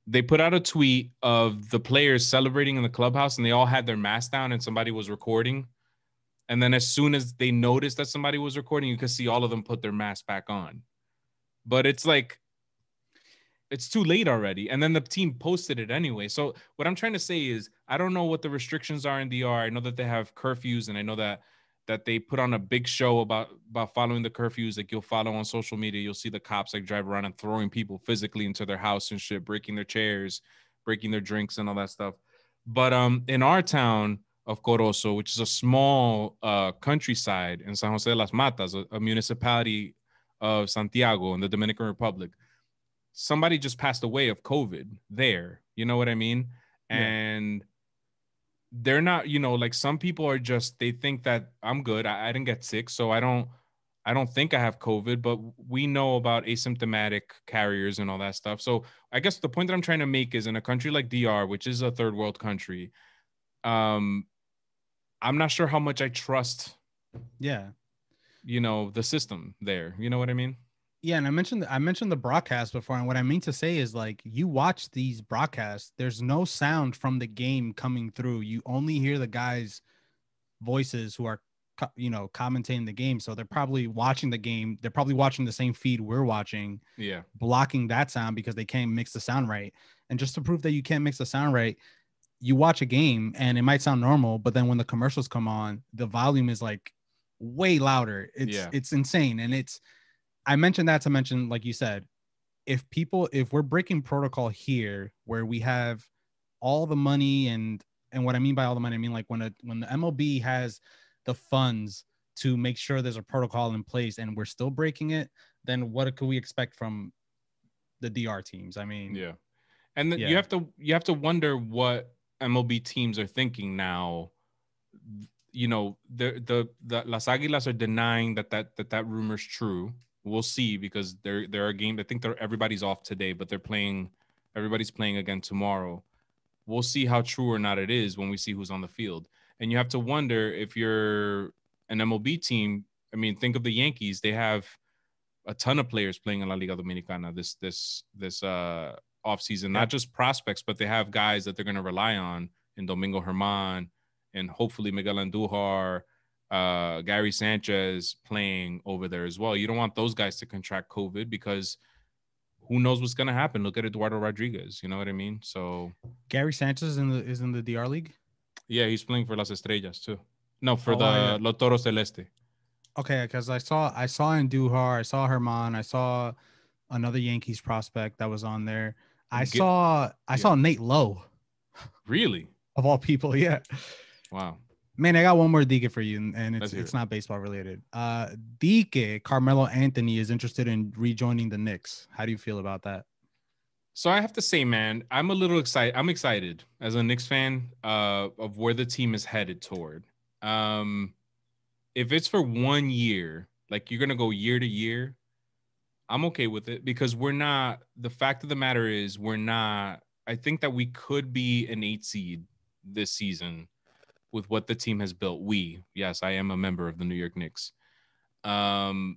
they put out a tweet of the players celebrating in the clubhouse, and they all had their masks down, and somebody was recording. And then as soon as they noticed that somebody was recording, you could see all of them put their mask back on. But it's like, it's too late already. And then the team posted it anyway. So what I'm trying to say is, I don't know what the restrictions are in DR. I know that they have curfews, and I know that they put on a big show about following the curfews. Like, you'll follow on social media, you'll see the cops like drive around and throwing people physically into their house and shit, breaking their chairs, breaking their drinks and all that stuff. But in our town of Corozo, which is a small countryside in San Jose de las Matas, a municipality of Santiago in the Dominican Republic, somebody just passed away of COVID there. You know what I mean? Yeah. And they're not, like, some people are just, they think that I'm good. I didn't get sick, so I don't think I have COVID, but we know about asymptomatic carriers and all that stuff. So I guess the point that I'm trying to make is, in a country like DR, which is a third world country, I'm not sure how much I trust, the system there. You know what I mean? Yeah, and I mentioned the broadcast before, and what I mean to say is, like, you watch these broadcasts, there's no sound from the game coming through. You only hear the guys' voices who are, commentating the game. So they're probably watching the game. They're probably watching the same feed we're watching. Yeah, blocking that sound because they can't mix the sound right. And just to prove that you can't mix the sound right, you watch a game and it might sound normal, but then when the commercials come on, the volume is like way louder. It's insane. And I mentioned that to mention, like you said, if we're breaking protocol here, where we have all the money, and what I mean by all the money, I mean, like, when the MLB has the funds to make sure there's a protocol in place and we're still breaking it, then what could we expect from the DR teams? I mean, yeah. And you have to wonder what MLB teams are thinking now. The Las Águilas are denying that rumor's true. We'll see, because there are games. I think everybody's off today, but everybody's playing again tomorrow. We'll see how true or not it is when we see who's on the field. And you have to wonder, if you're an MLB team, I mean, think of the Yankees. They have a ton of players playing in La Liga Dominicana this offseason, not just prospects, but they have guys that they're going to rely on in Domingo Germán and hopefully Miguel Andújar, Gary Sanchez playing over there as well. You don't want those guys to contract COVID because who knows what's going to happen. Look at Eduardo Rodriguez. You know what I mean? So Gary Sanchez is in the DR League? Yeah, he's playing for Las Estrellas too. No, for Los Toros Celeste. Okay, because I saw Andújar, I saw Germán, I saw another Yankees prospect that was on there. I saw Nate Lowe. Really? Of all people, yeah. Wow. Man, I got one more Dique for you, and it's not baseball related. Dique, Carmelo Anthony is interested in rejoining the Knicks. How do you feel about that? So I have to say, man, I'm a little excited. I'm excited as a Knicks fan of where the team is headed toward. If it's for 1 year, like you're going to go year to year, I'm okay with it because the fact of the matter is I think that we could be an 8 seed this season with what the team has built. Yes, I am a member of the New York Knicks. And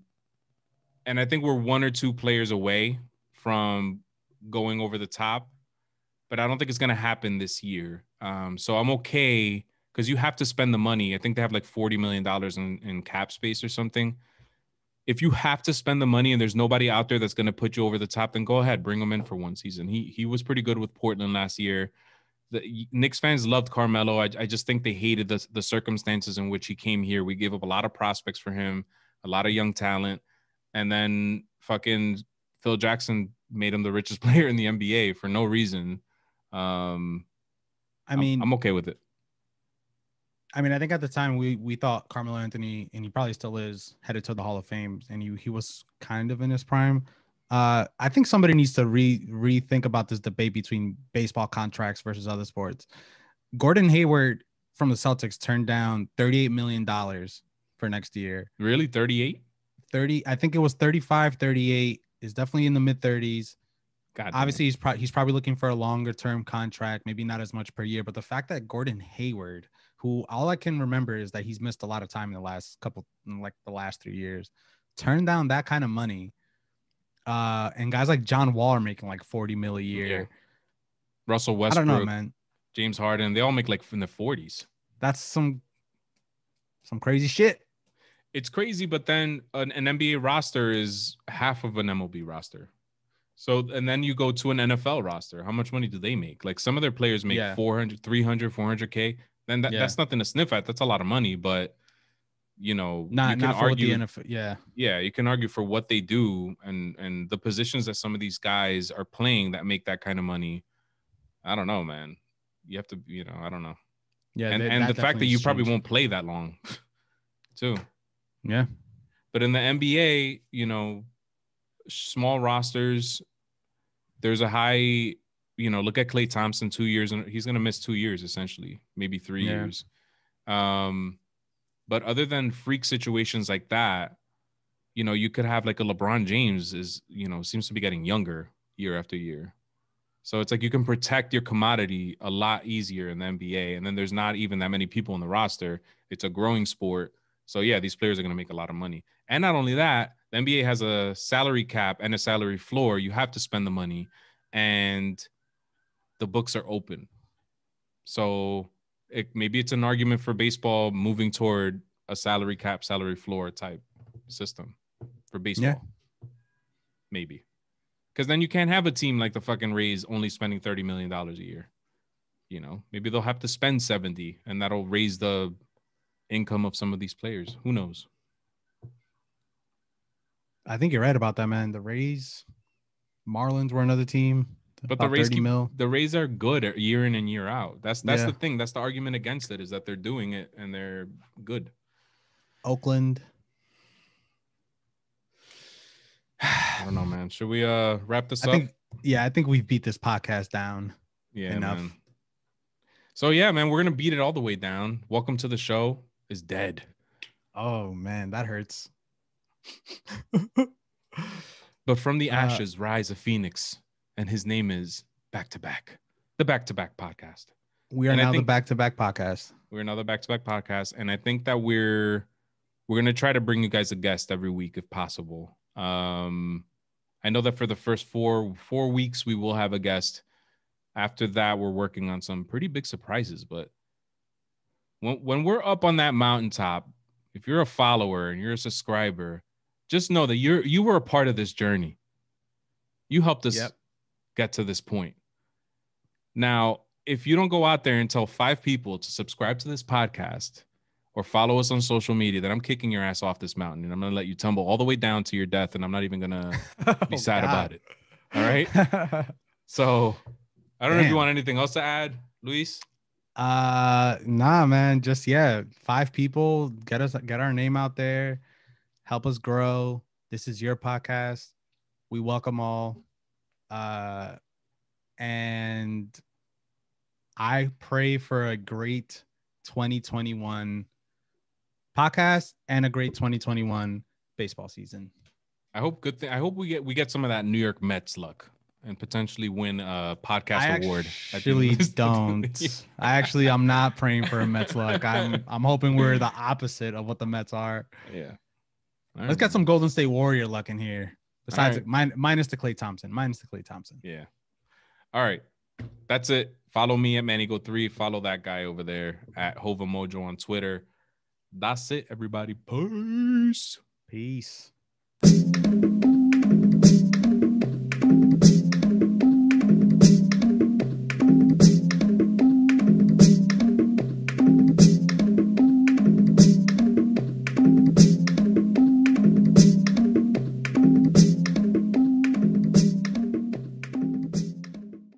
I think we're 1 or 2 players away from going over the top, but I don't think it's going to happen this year. So I'm okay because you have to spend the money. I think they have like $40 million in cap space or something. If you have to spend the money and there's nobody out there that's going to put you over the top, then go ahead, bring him in for 1 season. He was pretty good with Portland last year. The Knicks fans loved Carmelo. I just think they hated the circumstances in which he came here. We gave up a lot of prospects for him, a lot of young talent. And then fucking Phil Jackson made him the richest player in the NBA for no reason. I'm okay with it. I mean, I think at the time we thought Carmelo Anthony, and he probably still is, headed to the Hall of Fame, and he was kind of in his prime. I think somebody needs to rethink about this debate between baseball contracts versus other sports. Gordon Hayward from the Celtics turned down $38 million for next year. Really? 38? 30. I think it was 35, 38. Is definitely in the mid 30s. Obviously, he's probably looking for a longer term contract, maybe not as much per year. But the fact that Gordon Hayward, who all I can remember is that he's missed a lot of time in the last 3 years, turned down that kind of money. And guys like John Wall are making like $40 million a year. Yeah. Russell Westbrook, I don't know, man. James Harden, they all make like in the 40s. That's some crazy shit. It's crazy, but then an NBA roster is half of an MLB roster. So, and then you go to an NFL roster. How much money do they make? Like some of their players make 400, 300, 400K. Then that's nothing to sniff at. That's a lot of money, but you know, you can argue the NFL. Yeah, you can argue for what they do and the positions that some of these guys are playing that make that kind of money. I don't know, man. You have to, I don't know. Yeah, and the fact that you probably won't play that long, too. Yeah. But in the NBA, small rosters, there's a high, look at Klay Thompson, 2 years, and he's going to miss 2 years, essentially, maybe 3 years. But other than freak situations like that, you could have like a LeBron James seems to be getting younger year after year. So it's like you can protect your commodity a lot easier in the NBA. And then there's not even that many people in the roster. It's a growing sport. So, yeah, these players are going to make a lot of money. And not only that, the NBA has a salary cap and a salary floor. You have to spend the money. And the books are open. So maybe it's an argument for baseball moving toward a salary cap, salary floor type system for baseball. Yeah. Maybe. Because then you can't have a team like the fucking Rays only spending $30 million a year. Maybe they'll have to spend 70 and that'll raise the income of some of these players. Who knows? I think you're right about that, man. The Rays, Marlins were another team. But the Rays are good year in and year out. That's the thing. That's the argument against it, is that they're doing it and they're good. Oakland. I don't know, man. Should we wrap this up? I think we've beat this podcast down. Yeah, enough. Man. So yeah, man, we're gonna beat it all the way down. Welcome to the show is dead. Oh man, that hurts. But from the ashes rise a phoenix, and his name is Back to Back, the Back to Back podcast. We are now the Back to Back podcast. We're another Back to Back podcast, and I think that we're We're going to try to bring you guys a guest every week if possible. I know that for the first four weeks, we will have a guest. After that, we're working on some pretty big surprises. But when we're up on that mountaintop, if you're a follower and you're a subscriber, just know that you were a part of this journey. You helped us get to this point. Now, if you don't go out there and tell 5 people to subscribe to this podcast or follow us on social media, then I'm kicking your ass off this mountain and I'm going to let you tumble all the way down to your death, and I'm not even going to be sad about it. All right? So I don't know if you want anything else to add, Luis? Nah, man. Just 5 people, get our name out there, help us grow. This is your podcast. We welcome all. And I pray for a great 2021 podcast and a great 2021 baseball season. I hope we get some of that New York Mets luck and potentially win a podcast award. I'm not praying for a Mets luck. I'm hoping we're the opposite of what the Mets are. Yeah. Let's get some Golden State Warrior luck in here. Besides minus the Klay Thompson. Yeah. All right. That's it. Follow me at Manigo3. Follow that guy over there at Hova Mojo on Twitter. That's it, everybody. Peace.